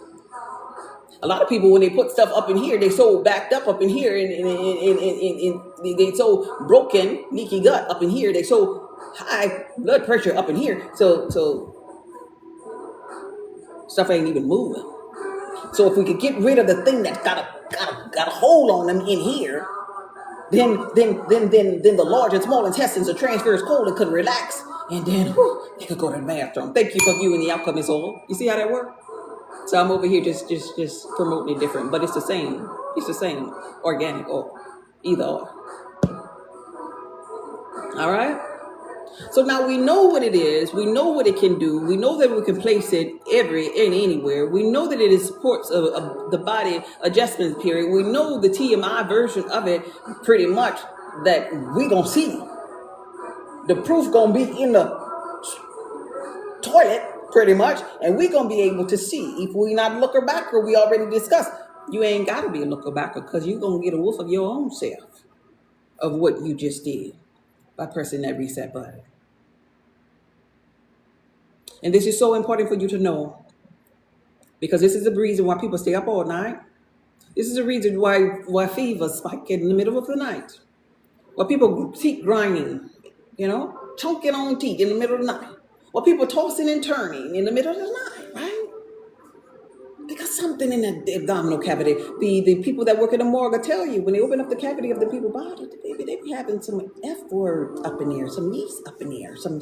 A lot of people, when they put stuff up in here, they so backed up in here, and they so broken, leaky gut up in here. They so high blood pressure up in here. So stuff ain't even moving. So if we could get rid of the thing that's got a hold on them in here, then the large and small intestines are transfers cold and could relax, and then you could go to the bathroom. Thank you for viewing the alchemist oil. You see how that works? So I'm over here just promoting it different, but it's the same. It's the same organic oil, either or. All right. So now we know what it is. We know what it can do. We know that we can place it anywhere. We know that it supports the body adjustment period. We know the TMI version of it pretty much that we gonna see. The proof gonna be in the toilet pretty much, and we gonna be able to see if we not looker backer. We already discussed. You ain't gotta be a looker backer, because you gonna get a wolf of your own self of what you just did by pressing that reset button. And this is so important for you to know, because this is the reason why people stay up all night. This is the reason why fevers spike in the middle of the night. Why people teeth grinding, chunking on teeth in the middle of the night. Why people tossing and turning in the middle of the night, right? Because something in the abdominal cavity. The people that work in the morgue will tell you, when they open up the cavity of the people's body, they be having some F word up in there, some yeast up in there, some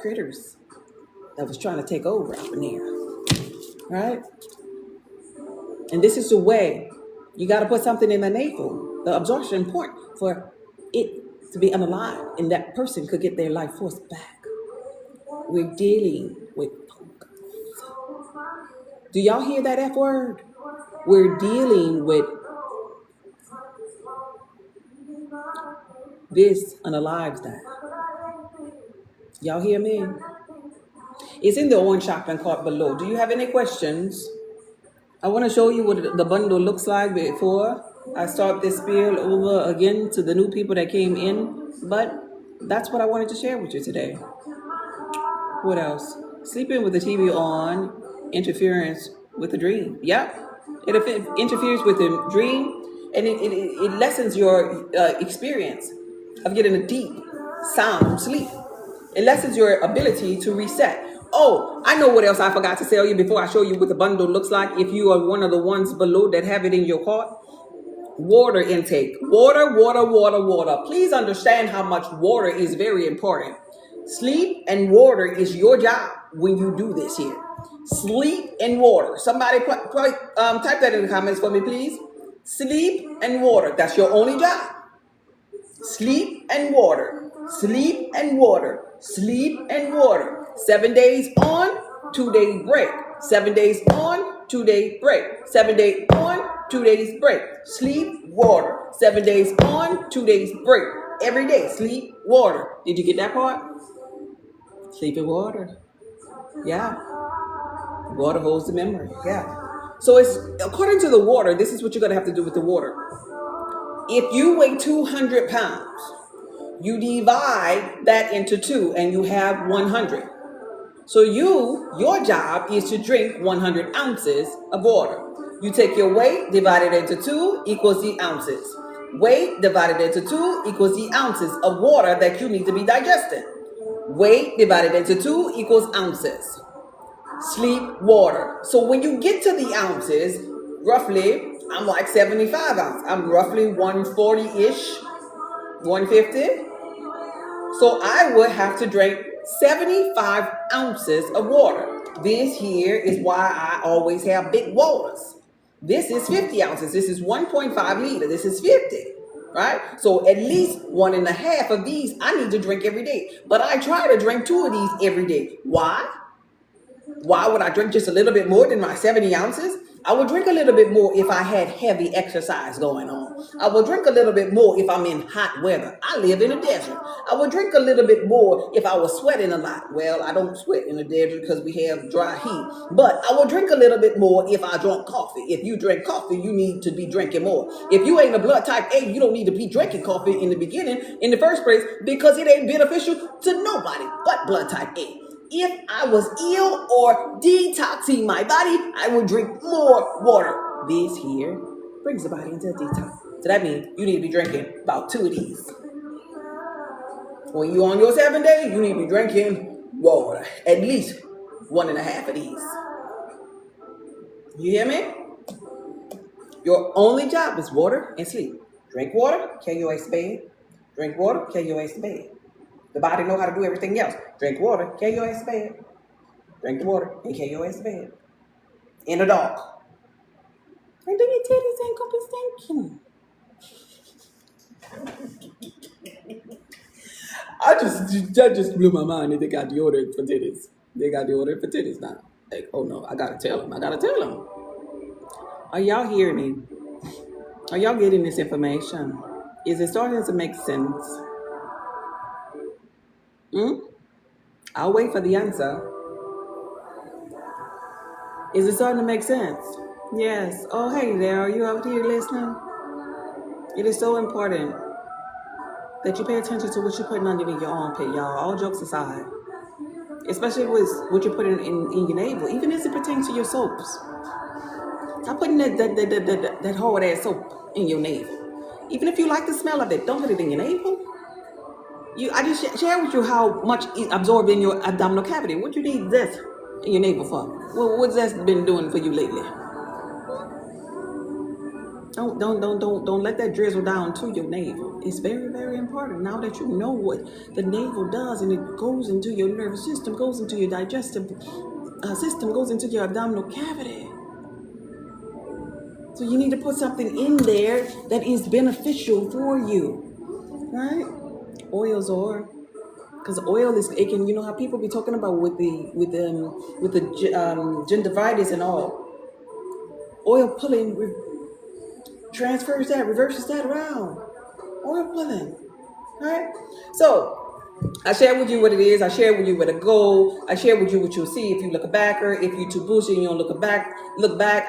critters that was trying to take over up in there, right? And this is the way you got to put something in the navel, the absorption point, for it to be unalive, and that person could get their life force back. We're dealing with fungus. Do y'all hear that F word? We're dealing with this unalives that. Y'all hear me? It's in the orange shopping cart below. Do you have any questions? I want to show you what the bundle looks like before I start this spiel over again to the new people that came in. But that's what I wanted to share with you today. What else? Sleeping with the TV on, interference with the dream. Yep. It interferes with the dream, and it lessens your experience. of getting a deep, sound sleep. It lessens your ability to reset. Oh, I know what else I forgot to tell you before I show you what the bundle looks like. If you are one of the ones below that have it in your cart, water intake. Water, water, water, water. Please understand how much water is very important. Sleep and water is your job when you do this here. Sleep and water. Somebody type that in the comments for me, please. Sleep and water. That's your only job. Sleep and water. Sleep and water. Sleep and water. 7 days on, 2 days break. 7 days on, 2 days break. 7 days on, 2 days break. Sleep, water. 7 days on, 2 days break. Every day, sleep, water. Did you get that part? Sleep and water. Yeah. Water holds the memory. Yeah. So it's according to the water, this is what you're going to have to do with the water. If you weigh 200 pounds, you divide that into 2 and you have 100. So your job is to drink 100 ounces of water. You take your weight, divide it into 2 equals the ounces. Weight divided into 2 equals the ounces of water that you need to be digested. Weight divided into 2 equals ounces. Sleep, water. So when you get to the ounces, roughly, I'm like 75 ounces. I'm roughly 140-ish, 150. So I would have to drink 75 ounces of water. This here is why I always have big waters. This is 50 ounces. This is 1.5 liter. This is 50, right? So at least 1.5 of these I need to drink every day. But I try to drink 2 of these every day. Why? Why would I drink just a little bit more than my 70 ounces? I would drink a little bit more if I had heavy exercise going on. I would drink a little bit more if I'm in hot weather. I live in a desert. I would drink a little bit more if I was sweating a lot. Well, I don't sweat in the desert because we have dry heat. But I would drink a little bit more if I drank coffee. If you drink coffee, you need to be drinking more. If you ain't a blood type A, you don't need to be drinking coffee in the beginning, in the first place, because it ain't beneficial to nobody but blood type A. If I was ill or detoxing my body, I would drink more water. This here brings the body into a detox. So that means you need to be drinking about 2 of these. When you're on your 7 days, you need to be drinking water. At least 1.5 of these. You hear me? Your only job is water and sleep. Drink water, carry your ass to bed. Drink water, carry your ass to bed. The body know how to do everything else. Drink water, carry your ass to bed. Drink the water and carry your ass to bed. In the dark. And then your titties ain't gonna be stinking. That just blew my mind that they got deodorant for titties. They got deodorant for titties now. Like, oh no, I gotta tell them. Are y'all hearing me? Are y'all getting this information? Is it starting to make sense? I'll wait for the answer. Is it starting to make sense? Yes. Oh, hey there. Are you out here listening? It is so important that you pay attention to what you're putting underneath your armpit, y'all. All jokes aside. Especially with what you're putting in your navel. Even as it pertains to your soaps. Stop putting that hard-ass soap in your navel. Even if you like the smell of it, don't put it in your navel. I just share with you how much is absorbed in your abdominal cavity. What you need this in your navel for? What's that been doing for you lately? Don't let that drizzle down to your navel. It's very, very important. Now that you know what the navel does, and it goes into your nervous system, goes into your digestive system, goes into your abdominal cavity. So you need to put something in there that is beneficial for you, right? Oils are, because oil is, it can, you know how people be talking about with the gingivitis and all. Oil pulling transfers that, reverses that around. Oil pulling, right? So I share with you what it is. I share with you where to go. I share with you what you'll see if you look back, or if you too bullshit and you don't look back.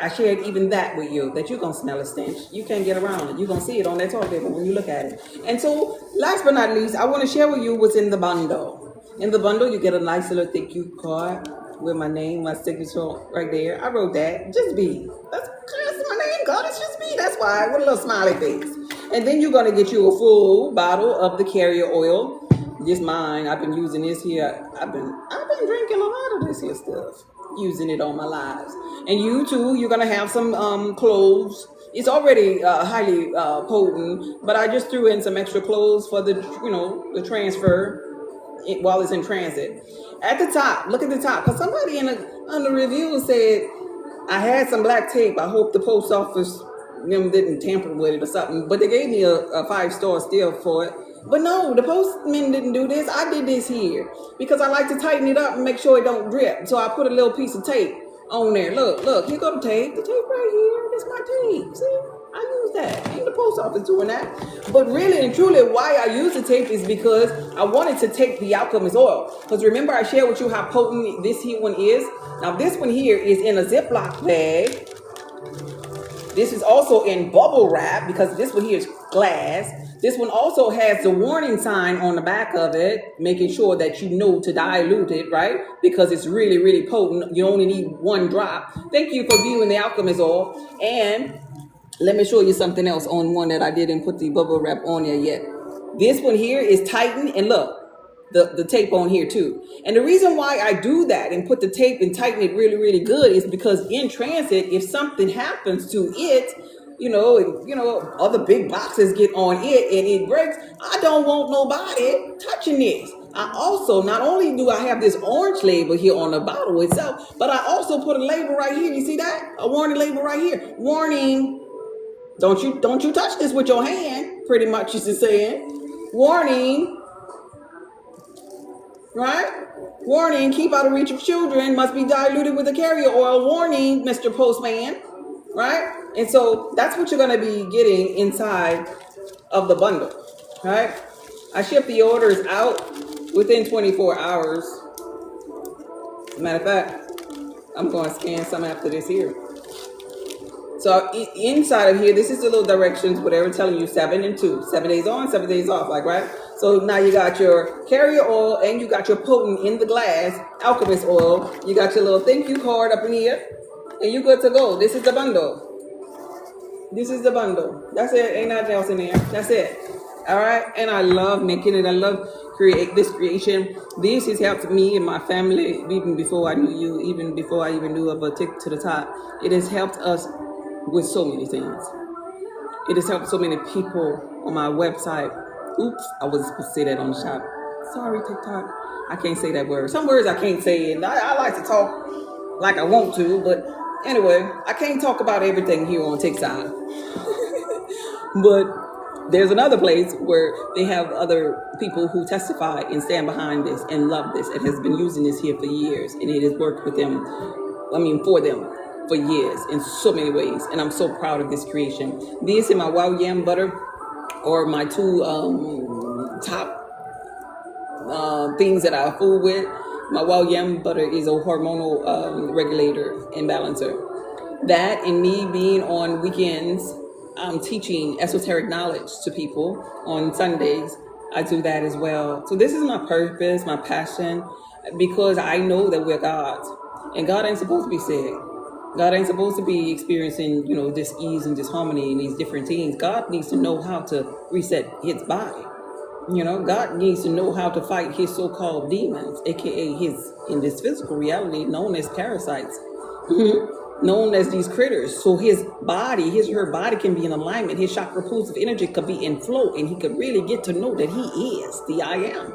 I shared even that with you, that you're going to smell a stench. You can't get around it. You're going to see it on that toilet paper when you look at it. And so last but not least, I want to share with you what's in the bundle. In the bundle, you get a nice little thick cute card with my name, my signature right there. I wrote that. Just be. That's my name, God. It's just me. That's why. With a little smiley face. And then you're gonna get you a full bottle of the carrier oil. This mine, I've been using this here. I've been drinking a lot of this here stuff, using it on my lives. And you too, you're gonna have some cloves. It's already highly potent, but I just threw in some extra cloves for the the transfer while it's in transit. At the top, look at the top, because somebody on the review said I had some black tape. I hope the post office didn't tamper with it or something, but they gave me a 5-star still for it. But no, the postman didn't do this. I did this here because I like to tighten it up and make sure it don't drip. So I put a little piece of tape on there. Look, here go the tape. The tape right here. That's my tape. See? I use that. Ain't the post office doing that. But really and truly, why I use the tape is because I wanted to take the alchemist oil. Because remember I shared with you how potent this here one is? Now this one here is in a Ziploc bag. This is also in bubble wrap because this one here is glass. This one also has the warning sign on the back of it, making sure that you know to dilute it, right? Because it's really, really potent. You only need 1 drop. Thank you for viewing the alchemist oil. And let me show you something else on one that I didn't put the bubble wrap on there yet. This one here is tightened, and look, the tape on here too. And the reason why I do that and put the tape and tighten it really, really good is because in transit, if something happens to it, other big boxes get on it and it breaks, I don't want nobody touching this. I also, not only do I have this orange label here on the bottle itself, but I also put a label right here. You see that? A warning label right here. Warning. Don't you touch this with your hand, pretty much is it saying. Warning. Right? Warning, keep out of reach of children, must be diluted with a carrier oil. Warning, Mr. Postman. Right? And so that's what you're going to be getting inside of the bundle. Right? I ship the orders out within 24 hours. As a matter of fact, I'm going to scan some after this here. So inside of here, this is the little directions, whatever, telling you 7 and 2. 7 days on, 7 days off, like, right? So now you got your carrier oil and you got your potent in the glass alchemist oil. You got your little thank you card up in here and you good to go. This is the bundle. This is the bundle. That's it. Ain't nothing else in there. That's it. All right. And I love making it. I love this creation. This has helped me and my family even before I knew you, even before I even knew of a tick to the top. It has helped us with so many things. It has helped so many people on my website. Oops, I wasn't supposed to say that on the shop. Sorry, TikTok. I can't say that word. Some words I can't say, and I like to talk like I want to, but anyway, I can't talk about everything here on TikTok. But there's another place where they have other people who testify and stand behind this and love this and has been using this here for years, and it has worked with them, for them. For years in so many ways, and I'm so proud of this creation. This and my wild yam butter are my 2 top things that I fool with. My wild yam butter is a hormonal regulator and balancer. That and me being on weekends, I'm teaching esoteric knowledge to people on Sundays. I do that as well. So this is my purpose, my passion, because I know that we're God's, and God ain't supposed to be sick. God ain't supposed to be experiencing, dis-ease and disharmony and these different things. God needs to know how to reset his body. God needs to know how to fight his so-called demons, aka in this physical reality, known as parasites, known as these critters. So her body can be in alignment. His chakra pools of energy could be in flow, and he could really get to know that he is the I am.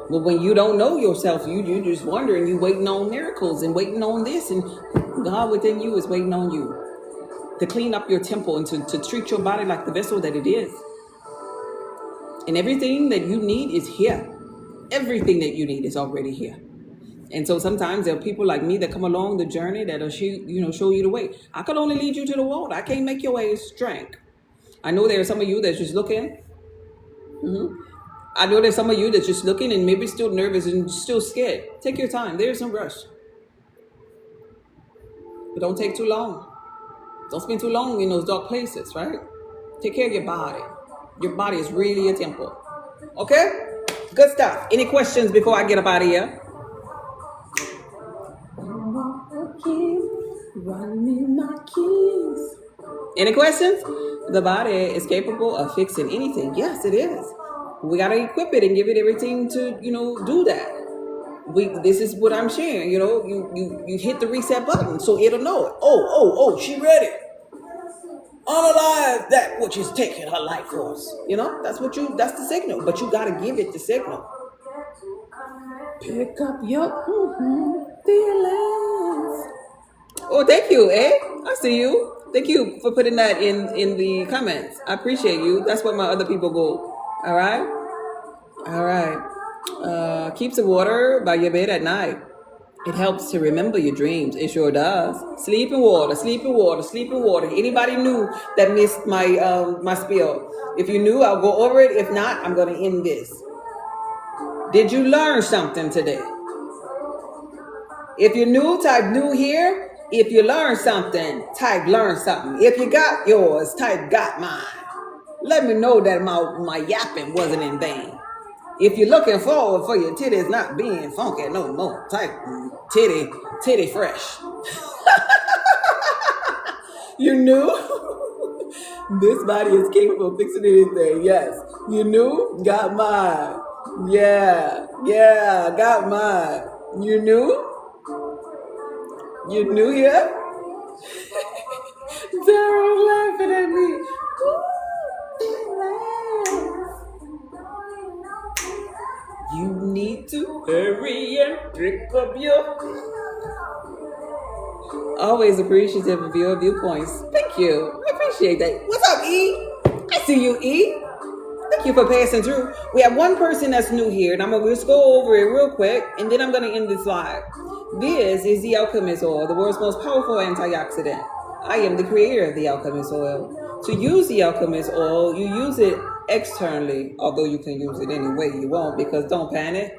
But when you don't know yourself, you just wondering, you waiting on miracles and waiting on this, and God within you is waiting on you to clean up your temple and to treat your body like the vessel that it is. And everything that you need is here. Everything that you need is already here. And so sometimes there are people like me that come along the journey that'll show you the way. I could only lead you to the water. I can't make your way strength. I know there are some of you that's just looking. I know there's some of you that's just looking and maybe still nervous and still scared. Take your time. There's no rush. But don't take too long. Don't spend too long in those dark places, right? Take care of your body. Your body is really a temple. Okay? Good stuff. Any questions before I get up out of here? Running my keys. Any questions? The body is capable of fixing anything. Yes, it is. We gotta equip it and give it everything to, do that. This is what I'm sharing. You hit the reset button so it'll know it. Oh, she ready. Unalive that which is taking her life force. That's the signal. But you gotta give it the signal. Pick up your feelings. Oh, thank you, I see you. Thank you for putting that in the comments. I appreciate you. That's what my other people go. All right. Keeps the water by your bed at night. It helps to remember your dreams. It sure does. Sleep in water. Anybody new that missed my spiel? If you knew, I'll go over it. If not, I'm going to end this. Did you learn something today? If you're new, type new here. If you learned something, type learn something. If you got yours, type got mine. Let me know that my yapping wasn't in vain. If you're looking forward for your titties not being funky no more, type titty fresh. You knew? This body is capable of fixing anything. Yes. You knew? Got mine. Yeah, got mine. You knew? You knew here? Daryl's laughing at me. You need to hurry and pick up your... Always appreciative of your viewpoints. Thank you. I appreciate that. What's up, E? I see you, E. Thank you for passing through. We have one person that's new here, and I'm going to just go over it real quick, and then I'm going to end this live. This is the Alchemist Oil, the world's most powerful antioxidant. I am the creator of the Alchemist Oil. To use the Alchemist Oil, you use it externally, although you can use it any way you want, because don't panic.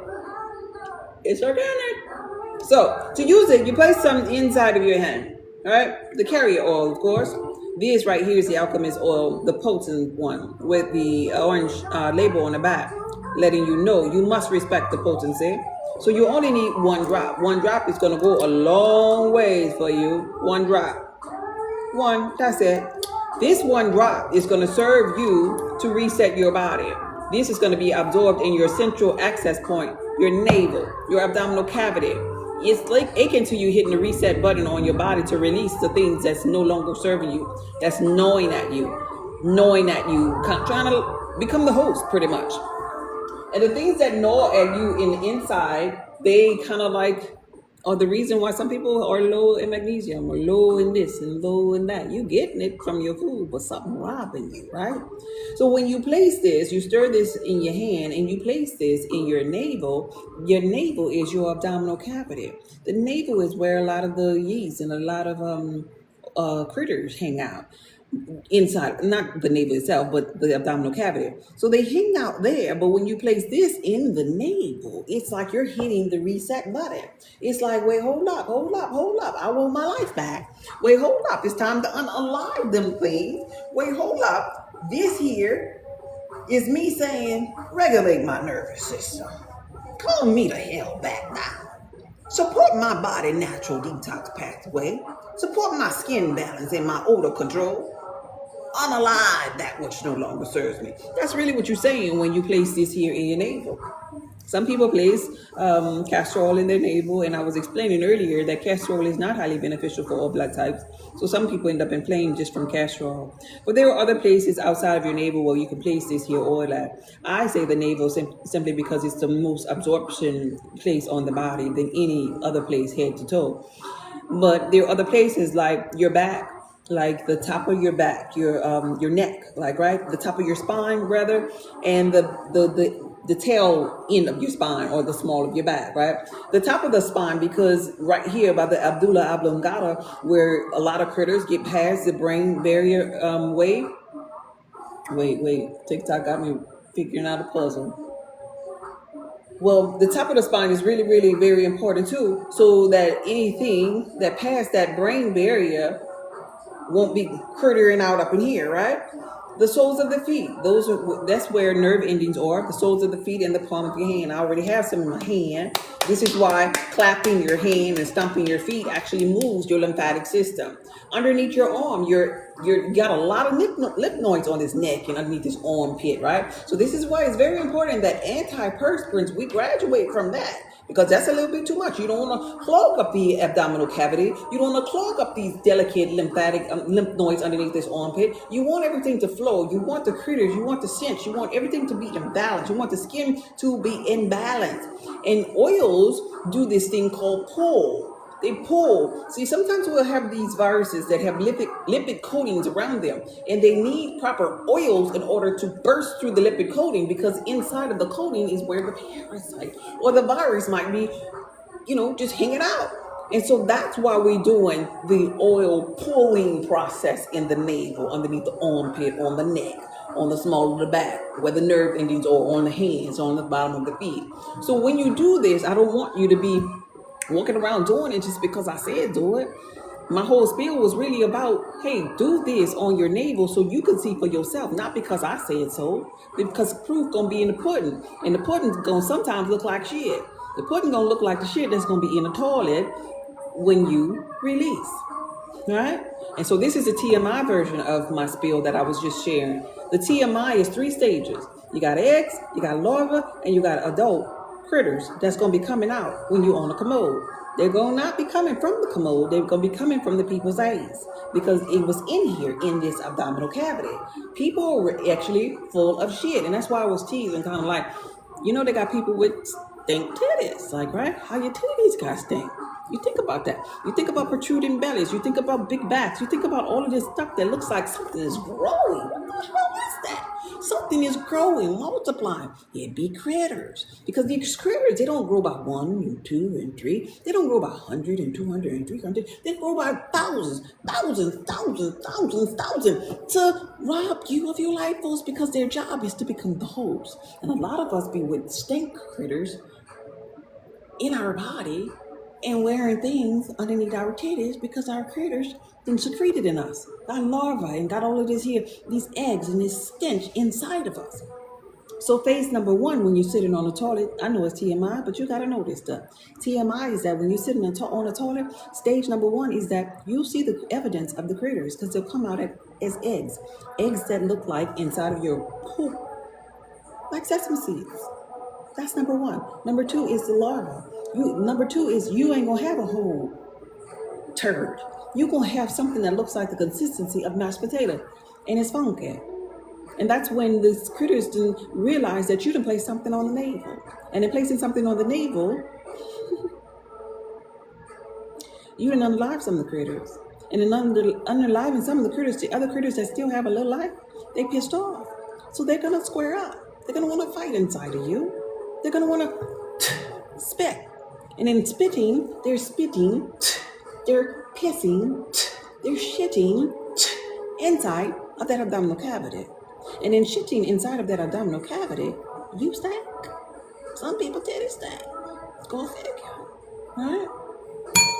It's organic. So, to use it, you place some inside of your hand, all right? The carrier oil, of course. This right here is the Alchemist Oil, the potent one, with the orange label on the back, letting you know you must respect the potency. So you only need 1 drop. 1 drop is going to go a long ways for you. 1 drop. 1, that's it. This 1 drop is going to serve you to reset your body. This is going to be absorbed in your central access point, your navel, your abdominal cavity. It's like akin to you hitting the reset button on your body to release the things that's no longer serving you. That's gnawing at you, trying to become the host pretty much. And the things that gnaw at you in the inside, they kind of like are the reason why some people are low in magnesium or low in this and low in that. You're getting it from your food, but something robbing you, right? So when you place this, you stir this in your hand and you place this in your navel. Your navel is your abdominal cavity. The navel is where a lot of the yeast and a lot of critters hang out. Inside, not the navel itself, but the abdominal cavity. So they hang out there, but when you place this in the navel, it's like you're hitting the reset button. It's like, wait, hold up. I want my life back. Wait, hold up. It's time to unalive them things. Wait, hold up. This here is me saying, regulate my nervous system. Calm me the hell back now. Support my body natural detox pathway. Support my skin balance and my odor control. Unalive that which no longer serves me. That's really what you're saying when you place this here in your navel. Some people place castor oil in their navel, and I was explaining earlier that castor oil is not highly beneficial for all blood types. So some people end up inflamed just from castor oil. But there are other places outside of your navel where you can place this here oil at. I say the navel simply because it's the most absorption place on the body than any other place head to toe. But there are other places like your back, like the top of your back, your neck, like right, the top of your spine rather, and the tail end of your spine or the small of your back, right? The top of the spine, because right here by the Abdullah oblongata, where a lot of critters get past the brain barrier wave. Wait, TikTok got me figuring out a puzzle. Well, the top of the spine is really, really very important too, so that anything that passed that brain barrier won't be crittering out up in here, right? The soles of the feet. That's where nerve endings are. The soles of the feet and the palm of your hand. I already have some in my hand. This is why clapping your hand and stomping your feet actually moves your lymphatic system. Underneath your arm, you got a lot of lymph nodes on this neck and underneath this armpit, right? So this is why it's very important that antiperspirants, we graduate from that, because that's a little bit too much. You don't want to clog up the abdominal cavity. You don't want to clog up these delicate lymphatic lymph nodes underneath this armpit. You want everything to flow. You want the critters. You want the stench. You want everything to be in balance. You want the skin to be in balance. And oils do this thing called pull. They pull. See, sometimes we'll have these viruses that have lipid coatings around them, and they need proper oils in order to burst through the lipid coating, because inside of the coating is where the parasite or the virus might be, just hanging out. And so that's why we're doing the oil pulling process in the navel, underneath the armpit, on the neck, on the small of the back, where the nerve endings are, on the hands, on the bottom of the feet. So when you do this, I don't want you to be walking around doing it just because I said do it. My whole spiel was really about, hey, do this on your navel so you can see for yourself, not because I said so, because proof gonna be in the pudding, and the pudding's gonna sometimes look like shit. The pudding gonna look like the shit that's gonna be in the toilet when you release, right? And so this is the TMI version of my spiel that I was just sharing. The TMI is 3 stages. You got eggs, you got larva, and you got adult critters that's going to be coming out when you're on the commode. They're going to not be coming from the commode. They're going to be coming from the people's eggs, because it was in here, in this abdominal cavity. People were actually full of shit. And that's why I was teasing, kind of like, they got people with stink titties. Like, right? How your titties got stink. You think about that. You think about protruding bellies. You think about big backs. You think about all of this stuff that looks like something is growing. What the hell is that? Something is growing, multiplying. It be critters. Because these critters, they don't grow by 1 and 2 and 3. They don't grow by 100 and 200 and 300. They grow by thousands to rob you of your life force, because their job is to become the host. And a lot of us be with stink critters in our body and wearing things underneath our titties, because our critters then secreted in us, got larvae and got all of this here, these eggs and this stench inside of us. So phase number 1, when you're sitting on the toilet, I know it's TMI, but you got to know this stuff. TMI is that when you're sitting on the toilet, stage number 1 is that you'll see the evidence of the critters, because they'll come out as eggs that look like inside of your poop, like sesame seeds. That's number 1. Number 2 is the larva. Number 2 is you ain't gonna have a whole turd. You're gonna have something that looks like the consistency of mashed potato, and it's funky. And that's when the critters didn't realize that you done placed something on the navel. And in placing something on the navel, you done unalive some of the critters. And in unaliving some of the critters, the other critters that still have a little life, they pissed off. So they're gonna square up. They're gonna wanna fight inside of you. They're gonna wanna spit. And in spitting, they're pissing, they're shitting inside of that abdominal cavity. And in shitting inside of that abdominal cavity, you stink. Some people titties stink. Go figure. Right?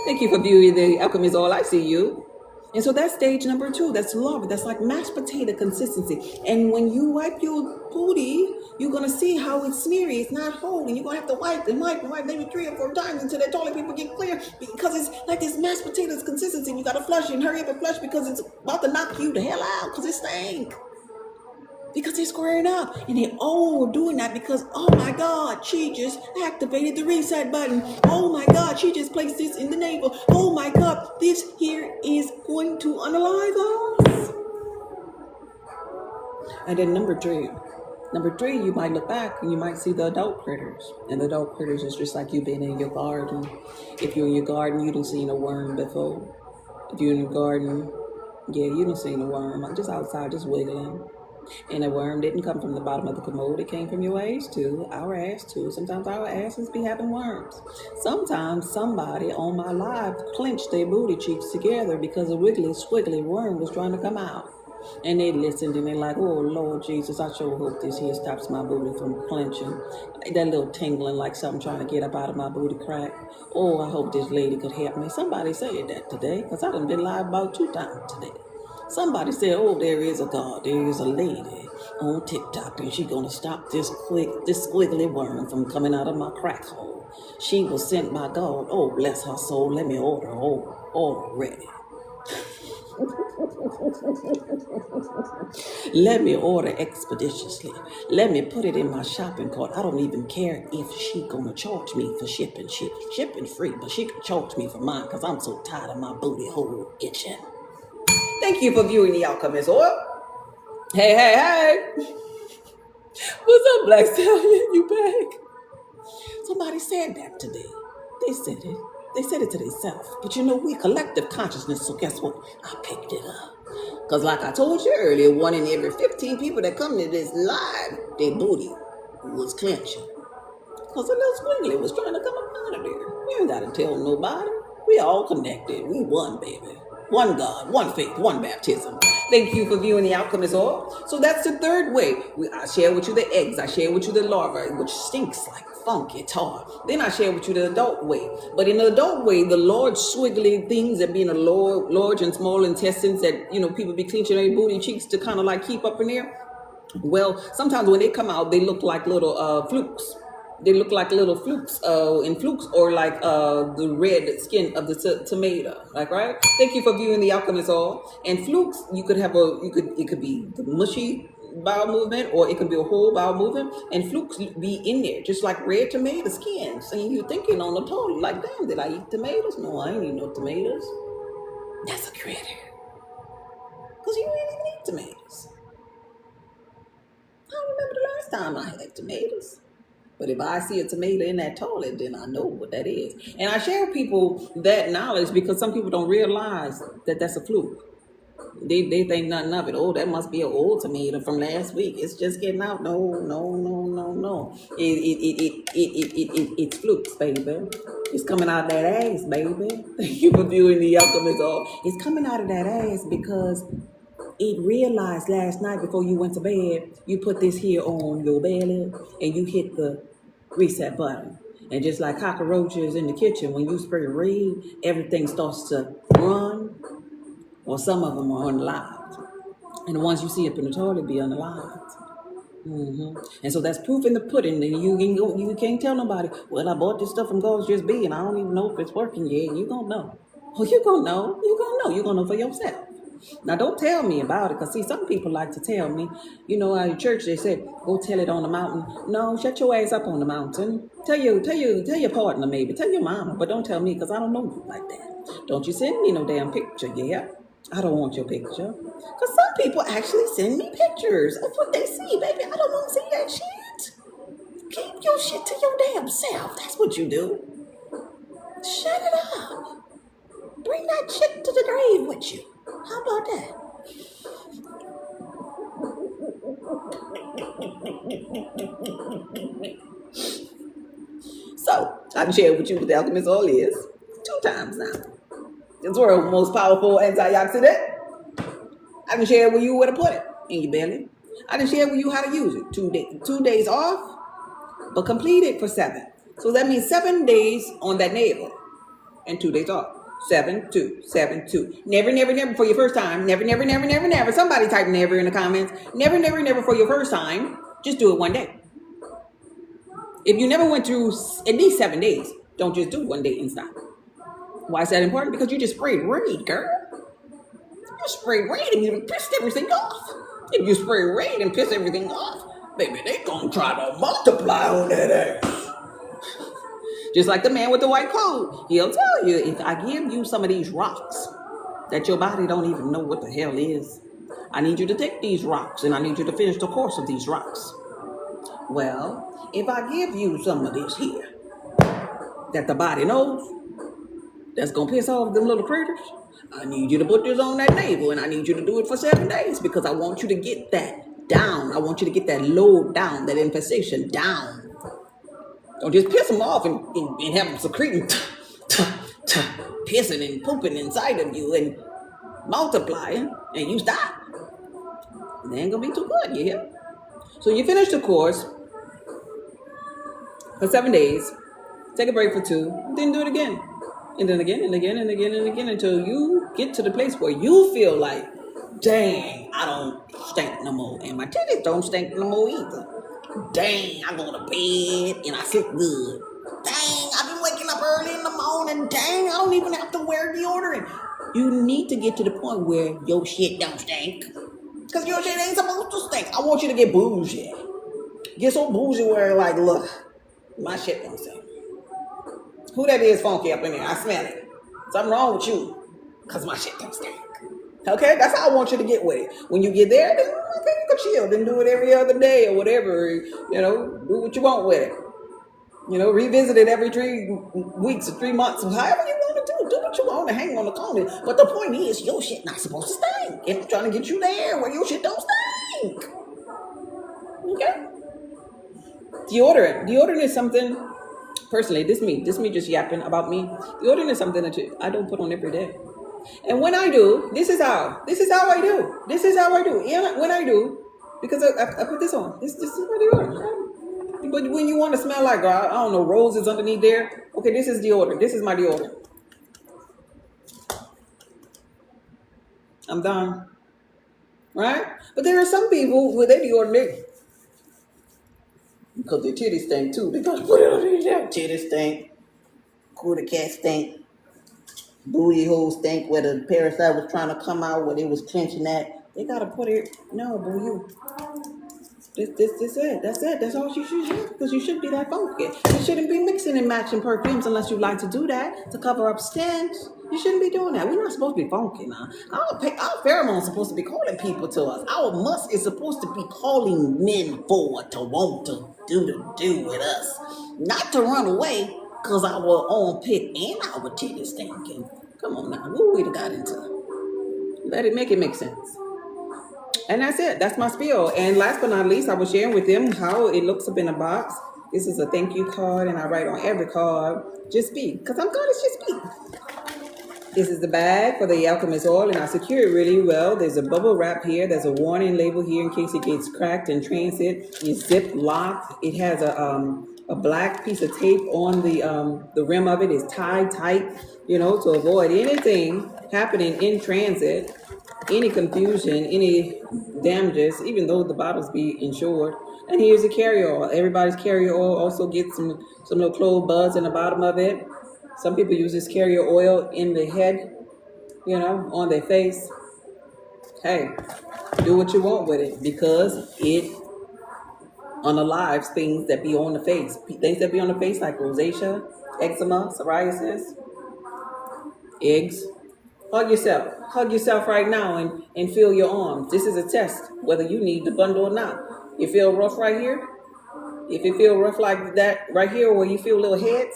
Thank you for viewing The Alchemy is All I See You. And so that's stage number 2. That's larva. That's like mashed potato consistency. And when you wipe your booty, you're going to see how it's smeary. It's not whole. And you're going to have to wipe maybe 3 or 4 times until that toilet paper get clear. Because it's like this mashed potatoes consistency. And you got to flush and hurry up and flush, because it's about to knock you the hell out, because it stank. Because they're squaring up. And they're all doing that because, oh my God, she just activated the reset button. Oh my God, she just placed this in the navel. Oh my God, this here is going to unalive us. And then number 3, you might look back and you might see the adult critters. And the adult critters is just like you being in your garden. If you're in your garden, you done seen a worm before. If you're in your garden, yeah, you done seen a worm. I'm just outside, just wiggling. And a worm didn't come from the bottom of the commode. It came from your ass too, our ass too. Sometimes our asses be having worms. Sometimes somebody on my live clenched their booty cheeks together because a wiggly, squiggly worm was trying to come out. And they listened and they're like, oh Lord Jesus, I sure hope this here stops my booty from clenching. That little tingling like something trying to get up out of my booty crack. Oh, I hope this lady could help me. Somebody said that today, because I done been live about 2 times today. Somebody said, oh, there is a God. There is a lady on TikTok, and she's gonna stop this squiggly worm from coming out of my crack hole. She was sent by God. Oh, bless her soul. Let me order already. Let me order expeditiously. Let me put it in my shopping cart. I don't even care if she gonna charge me for shipping. Shipping free, but she can charge me for mine because I'm so tired of my booty hole itching. Thank you for viewing The Alchemist Oil. Hey, hey, hey. What's up, Black Stallion? You back? Somebody said that today. They said it. They said it to themselves. But you know, we collective consciousness, so guess what? I picked it up. Because like I told you earlier, 1 in every 15 people that come to this live, their booty was clenching. Because a little squiggly was trying to come up out of there. We ain't got to tell nobody. We all connected. We one, baby. One God, one faith, one baptism. Thank you for viewing The Alchemist Oil. So that's the third way. I share with you the eggs. I share with you the larva, which stinks like funky tar. Then I share with you the adult way. But in the adult way, the large squiggly things that be in the large and small intestines that, you know, people be clenching their booty cheeks to kind of like keep up in there. Well, sometimes when they come out, they look like little flukes. They look like little flukes in flukes, or like the red skin of the tomato. Like, right? Thank you for viewing The Alchemist Oil. And flukes, it could be the mushy bowel movement, or it could be a whole bowel movement. And flukes be in there, just like red tomato skin. So you're thinking on the toilet, like, damn, did I eat tomatoes? No, I ain't eat no tomatoes. That's a critter. Because you ain't even eat tomatoes. I don't remember the last time I had tomatoes. But if I see a tomato in that toilet, then I know what that is. And I share with people that knowledge because some people don't realize that that's a fluke. They think nothing of it. Oh, that must be an old tomato from last week. It's just getting out. No. It's flukes, baby. It's coming out of that ass, baby. Thank you for viewing The Alchemist Oil. It's coming out of that ass because it realized last night before you went to bed, you put this here on your belly and you hit the reset button. And just like cockroaches in the kitchen, when you spray red, everything starts to run, or some of them are unalived. And the ones you see up in the toilet be unalived. And so that's proof in the pudding. And you can't tell nobody, well, I bought this stuff from Gold's Just Be and I don't even know if it's working yet. You gonna know. Well, you gonna know. You gonna know for yourself. Now, don't tell me about it, because see, some people like to tell me, you know, at church they said, go tell it on the mountain. No, shut your ass up on the mountain. Tell your partner maybe, tell your mama, but don't tell me, because I don't know you like that. Don't you send me no damn picture, yeah? I don't want your picture. Because some people actually send me pictures of what they see, baby. I don't want to see that shit. Keep your shit to your damn self. That's what you do. Shut it up. Bring that shit to the grave with you. How about that? So, I can share with you what The Alchemist Oil is 2 times now. It's the world's most powerful antioxidant. I can share with you where to put it in your belly. I can share with you how to use it. 2 days off, but complete it for 7. So that means 7 days on that navel and 2 days off. 7, 2, 7, 2. Never for your first time. Never. Somebody type never in the comments. Never for your first time. Just do it 1 day. If you never went through at least 7 days, don't just do 1 day and stop. Why is that important? Because you just sprayed raid, girl. You sprayed raid and you pissed everything off. If you spray raid and piss everything off, baby, they gonna try to multiply on that ass. Just like the man with the white coat. He'll tell you, if I give you some of these rocks that your body don't even know what the hell is, I need you to take these rocks and I need you to finish the course of these rocks. Well, if I give you some of this here that the body knows, that's going to piss off them little critters, I need you to put this on that navel and I need you to do it for 7 days because I want you to get that down. I want you to get that load down, that infestation down. Don't just piss them off and have them secreting, pissing and pooping inside of you and multiplying, and you stop. It ain't gonna be too good, you hear? So you finish the course for 7 days, take a break for 2, then do it again. And then again until you get to the place where you feel like Dang, I don't stink no more. And my titties don't stink no more either. Dang, I go to bed and I sleep good. Dang, I've been waking up early in the morning. Dang, I don't even have to wear deodorant. You need to get to the point where your shit don't stink. Because your shit ain't supposed to stink. I want you to get bougie. Get so bougie where, like, look, my shit don't stink. Who that is funky up in there? I smell it. Something wrong with you. Because my shit don't stink. Okay, that's how I want you to get with it. When you get there, then okay, you can chill. Then do it every other day or whatever. You know, do what you want with it. You know, revisit it every 3 weeks or 3 months, or however you want to do. Do what you want to hang on the comment. But the point is, your shit not supposed to stink. And I'm trying to get you there where your shit don't stink. Okay? Deodorant. Deodorant is something, personally, this me just yapping about me. Deodorant is something that I don't put on every day. And when I do, this is how I do. Yeah, when I do, because I put this on. This is my deodorant. But when you want to smell like, I don't know, roses underneath there, okay, this is deodorant. This is my deodorant. I'm done. Right? But there are some people with their deodorant, because their titties stink too. They gotta put it on their titties stink. Quarter cat stink. Booty hole stink where the parasite was trying to come out, where they was clenching that. They gotta put it. No, boo, you. This it. That's it. That's all you should do. Because you shouldn't be that funky. You shouldn't be mixing and matching perfumes unless you like to do that to cover up stench. You shouldn't be doing that. We're not supposed to be funky now. Our pheromones are supposed to be calling people to us. Our musk is supposed to be calling men forward to want to do with us. Not to run away because our own pit and our titties stinking. Come on now. What we got into? Let it make sense. And that's it. That's my spiel. And last but not least, I was sharing with them how it looks up in a box. This is a thank you card, and I write on every card, just speak. Because I'm God, it's just speak. This is the bag for the alchemist oil, and I secure it really well. There's a bubble wrap here. There's a warning label here in case it gets cracked in transit. It's zip locked. It has a black piece of tape on the rim of it. It's tied tight, to avoid anything happening in transit. Any confusion, any damages, even though the bottles be insured. And here's a carrier oil. Everybody's carrier oil also gets some little clove buds in the bottom of it. Some people use this carrier oil in the head, on their face. Hey, do what you want with it because it unalives things that be on the face. Things that be on the face like rosacea, eczema, psoriasis, eggs. Hug yourself right now and feel your arms. This is a test, whether you need the bundle or not. You feel rough right here? If you feel rough like that right here, where you feel little heads?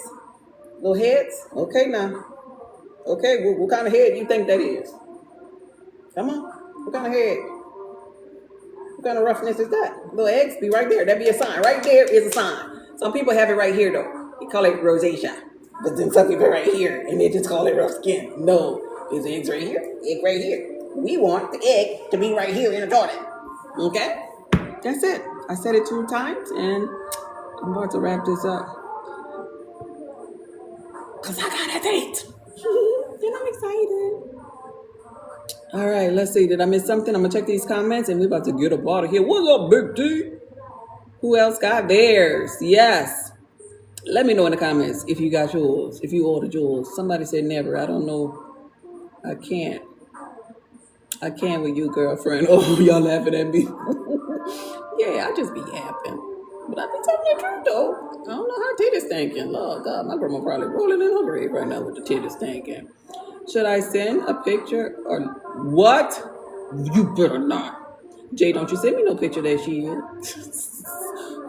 Okay now. Okay, what kind of head you think that is? Come on, what kind of head? What kind of roughness is that? Little eggs be right there. That'd be a sign. Right there is a sign. Some people have it right here though. They call it rosacea. But then some people right here and they just call it rough skin. No. There's eggs right here, egg right here. We want the egg to be right here in the Jordan. Okay? That's it. I said it 2 times and I'm about to wrap this up. Because I got a date. And I'm excited. All right, let's see. Did I miss something? I'm going to check these comments and we're about to get up out of here. What's up, Big T? Who else got theirs? Yes. Let me know in the comments if you got yours, if you ordered yours. Somebody said never. I don't know. I can't with you, girlfriend. Oh, y'all laughing at me. Yeah, I just be yapping. But I be telling the truth, though. I don't know how titties stinking. Lord God, my grandma probably rolling in her grave right now with the titties stinking. Should I send a picture or what? You better not. Jay, don't you send me no picture that she is.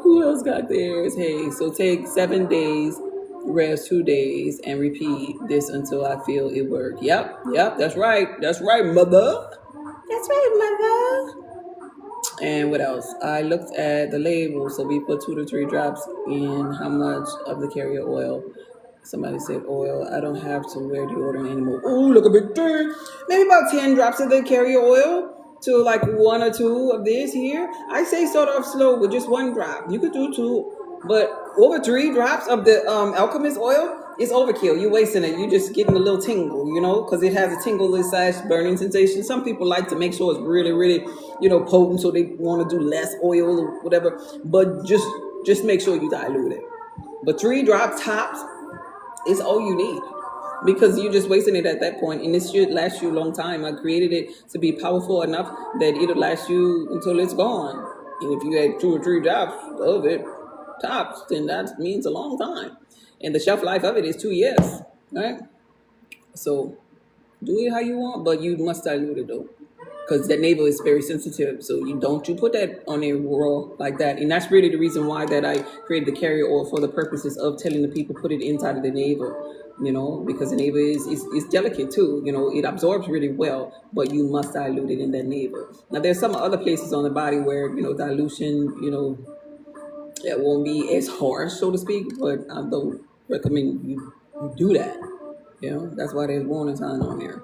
Who else got theirs? Hey, so take 7 days. Rest 2 days and repeat this until I feel it work. Yep, that's right. That's right, mother. That's right, mother. And what else? I looked at the label, so we put 2 to 3 drops in how much of the carrier oil. Somebody said oil. I don't have to wear deodorant anymore. Oh, look a big thing. Maybe about 10 drops of the carrier oil to like 1 or 2 of this here. I say start off slow with just 1 drop. You could do 2. But over 3 drops of the alchemist oil is overkill. You're wasting it. You're just getting a little tingle, because it has a tingle / burning sensation. Some people like to make sure it's really, really, potent, so they want to do less oil or whatever. But just make sure you dilute it. But 3 drops tops is all you need, because you're just wasting it at that point, and this should last you a long time. I created it to be powerful enough that it'll last you until it's gone. And if you had 2 or 3 drops of it tops, then that means a long time, and the shelf life of it is 2 years, right? So do it how you want, but you must dilute it though, because that navel is very sensitive. So you put that on there raw like that. And that's really the reason why that I created the carrier oil, for the purposes of telling the people put it inside of the navel, because the navel is delicate too. It absorbs really well, but you must dilute it in that navel. Now there's some other places on the body where dilution it won't be as harsh, so to speak, but I don't recommend you do that. That's why there's warning sign on there.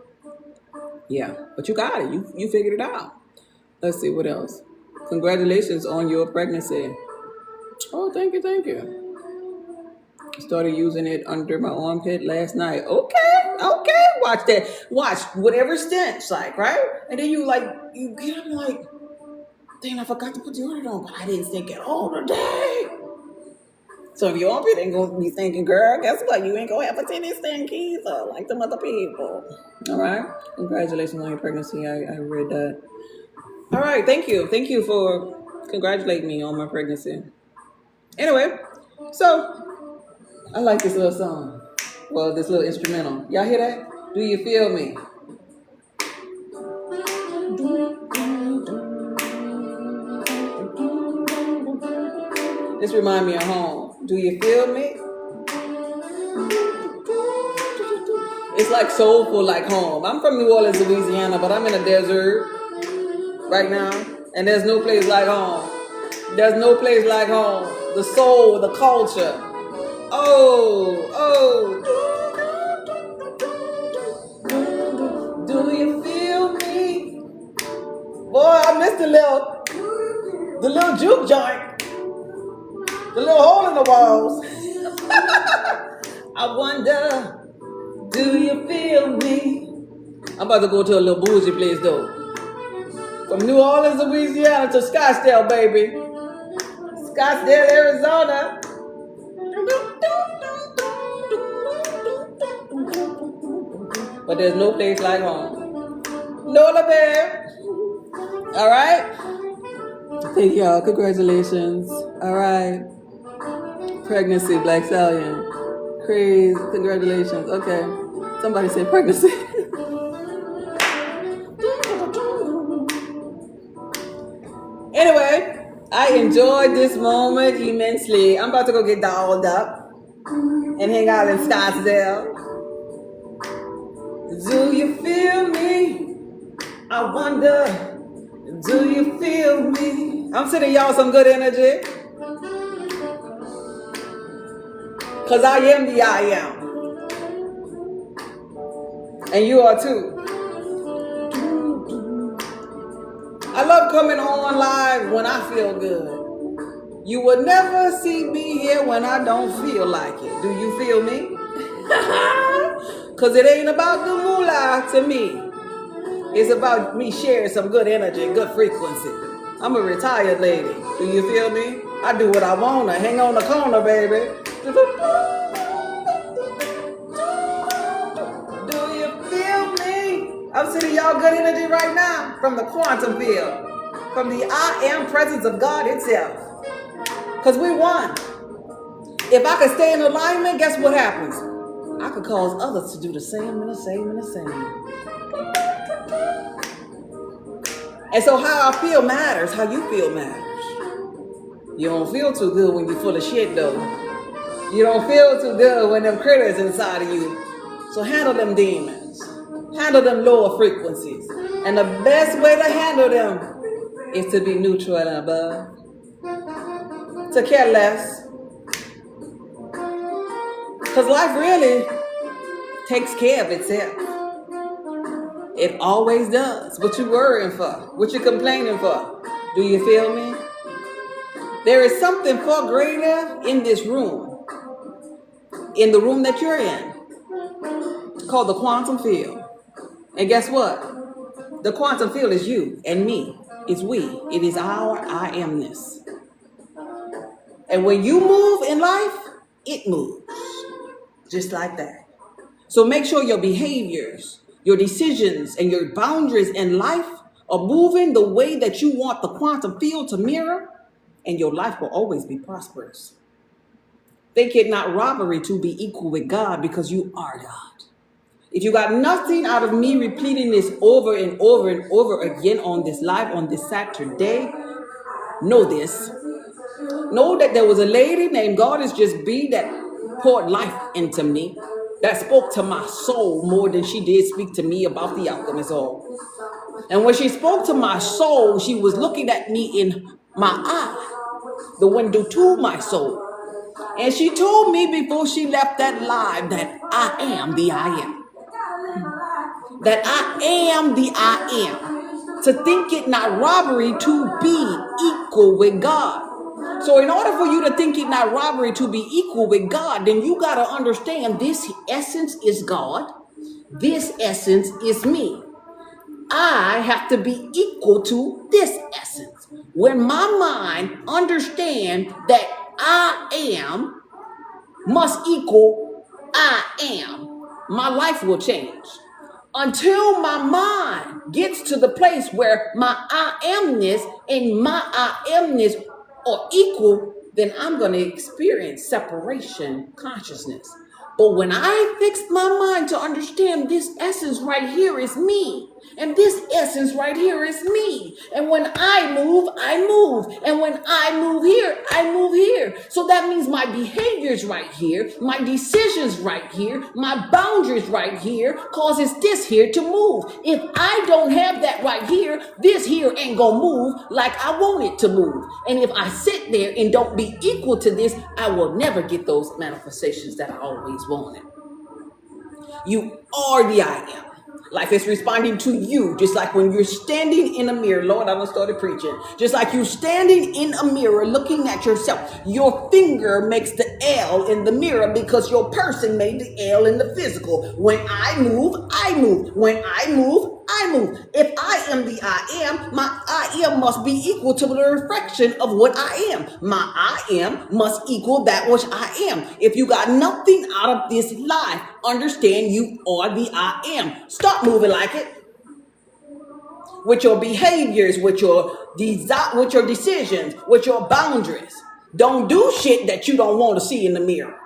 Yeah, but you got it. You figured it out. Let's see what else. Congratulations on your pregnancy. Oh, thank you. Started using it under my armpit last night. Okay. Watch that. Watch whatever stench like, right? And then you get up and like, dang, I forgot to put deodorant on, but I didn't stink at all today. So if your armpit ain't gonna be thinking, girl, guess what? You ain't gonna have a tennis stand either, like them other people. All right. Congratulations on your pregnancy. I read that. All right. Thank you. Thank you for congratulating me on my pregnancy. Anyway, so I like this little song. Well, this little instrumental. Y'all hear that? Do you feel me? This remind me of home. Do you feel me? It's like soulful, like home. I'm from New Orleans, Louisiana, but I'm in a desert right now, and there's no place like home. There's no place like home. The soul, the culture. Oh. Do you feel me? Boy, I missed the little juke joint. The little hole in the walls. I wonder, do you feel me? I'm about to go to a little bougie place though. From New Orleans, Louisiana to Scottsdale, baby. Scottsdale, Arizona. But there's no place like home. Nola Bear. All right. Thank y'all. Congratulations. All right. Pregnancy, Black Stallion. Crazy. Congratulations. Okay. Somebody say pregnancy. Anyway, I enjoyed this moment immensely. I'm about to go get dolled up and hang out in Scottsdale. Do you feel me? I wonder, do you feel me? I'm sending y'all some good energy. Because I am the I am. And you are too. I love coming on live when I feel good. You will never see me here when I don't feel like it. Do you feel me? Because it ain't about the moolah to me. It's about me sharing some good energy, good frequency. I'm a retired lady. Do you feel me? I do what I want to. Hang on the corner, baby. Do you feel me? I'm sending y'all good energy right now from the quantum field, from the I am presence of God itself. Because we won. If I could stay in alignment, guess what happens? I could cause others to do the same and the same and the same. And so how I feel matters, how you feel matters. You don't feel too good when you're full of shit though. You don't feel too good when them critters inside of you. So handle them demons. Handle them lower frequencies. And the best way to handle them is to be neutral and above. To care less. Because life really takes care of itself. It always does. What you worrying for? What you complaining for? Do you feel me? There is something far greater in this room, in the room that you're in, called the quantum field. And guess what? The quantum field is you and me. It's we. It is our I amness. And when you move in life, it moves. Just like that. So make sure your behaviors, your decisions, and your boundaries in life are moving the way that you want the quantum field to mirror, and your life will always be prosperous. Think it not robbery to be equal with God, because you are God. If you got nothing out of me repeating this over and over and over again on this live on this Saturday, know this. Know that there was a lady named God is Just Be that poured life into me, that spoke to my soul more than she did speak to me about the alchemist all. And when she spoke to my soul, she was looking at me in my eye, the window to my soul. And she told me before she left that live that I am the I am. That I am the I am. To think it not robbery to be equal with God. So in order for you to think it not robbery to be equal with God, then you got to understand this essence is God. This essence is me. I have to be equal to this essence. When my mind understands that I am must equal I am, my life will change. Until my mind gets to the place where my I amness and my I amness are equal, then I'm going to experience separation consciousness. But when I fix my mind to understand this essence right here is me, and this essence right here is me, and when I move, and when I move here, I move here. So that means my behaviors right here, my decisions right here, my boundaries right here causes this here to move. If I don't have that right here, this here ain't gonna move like I want it to move. And if I sit there and don't be equal to this, I will never get those manifestations that I always wanted. You are the I am. Life is responding to you, just like when you're standing in a mirror. Lord, I done started preaching. Just like you standing in a mirror looking at yourself. Your finger makes the L in the mirror because your person made the L in the physical. When I move, I move. When I move, I move. If I am the I am, my I am must be equal to the reflection of what I am. My I am must equal that which I am. If you got nothing out of this life, understand you are the I am. Stop moving like it. With your behaviors, with your decisions, with your boundaries. Don't do shit that you don't want to see in the mirror.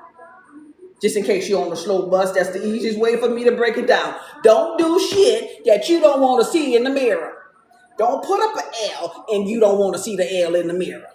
Just in case you're on the slow bus, that's the easiest way for me to break it down. Don't do shit that you don't want to see in the mirror. Don't put up an L and you don't want to see the L in the mirror.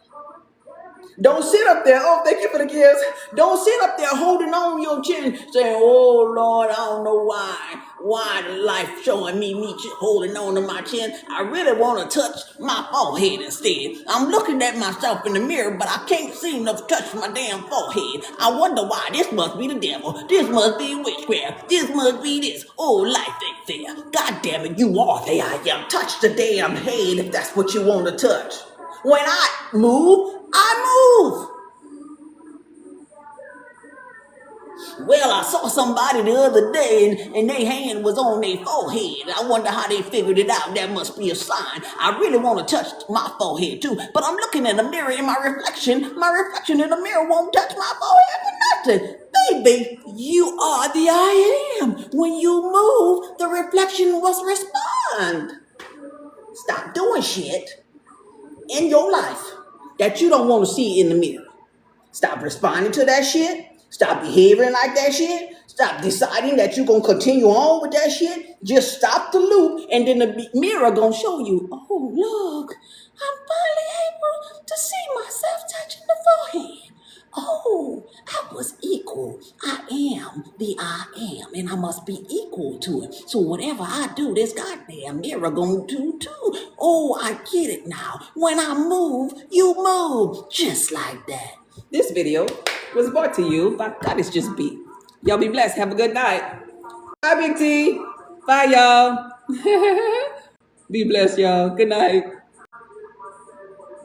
Don't sit up there, oh, thank you for the gifts. Don't sit up there holding on your chin saying, oh, Lord, I don't know why the life showing me holding on to my chin. I really want to touch my forehead instead. I'm looking at myself in the mirror, but I can't seem to touch my damn forehead. I wonder why. This must be the devil. This must be witchcraft. This must be this. Oh, life ain't fair. God damn it, you are the I am. Touch the damn head if that's what you want to touch. When I move, I move. Well, I saw somebody the other day and their hand was on their forehead. I wonder how they figured it out. That must be a sign. I really want to touch my forehead too. But I'm looking in the mirror and my reflection in the mirror won't touch my forehead for nothing. Baby, you are the I am. When you move, the reflection must respond. Stop doing shit in your life that you don't want to see in the mirror. Stop responding to that shit. Stop behaving like that shit. Stop deciding that you're going to continue on with that shit. Just stop the loop, and then the mirror going to show you, oh, look, I'm finally able to see myself touching the forehead. Oh, I was equal. I am the I am, and I must be equal to it. So whatever I do, this goddamn mirror gonna do too. Oh, I get it now. When I move, you move. Just like that. This video was brought to you by God is Just Be. Y'all be blessed. Have a good night. Bye, Big T. Bye, y'all. Be blessed, y'all. Good night.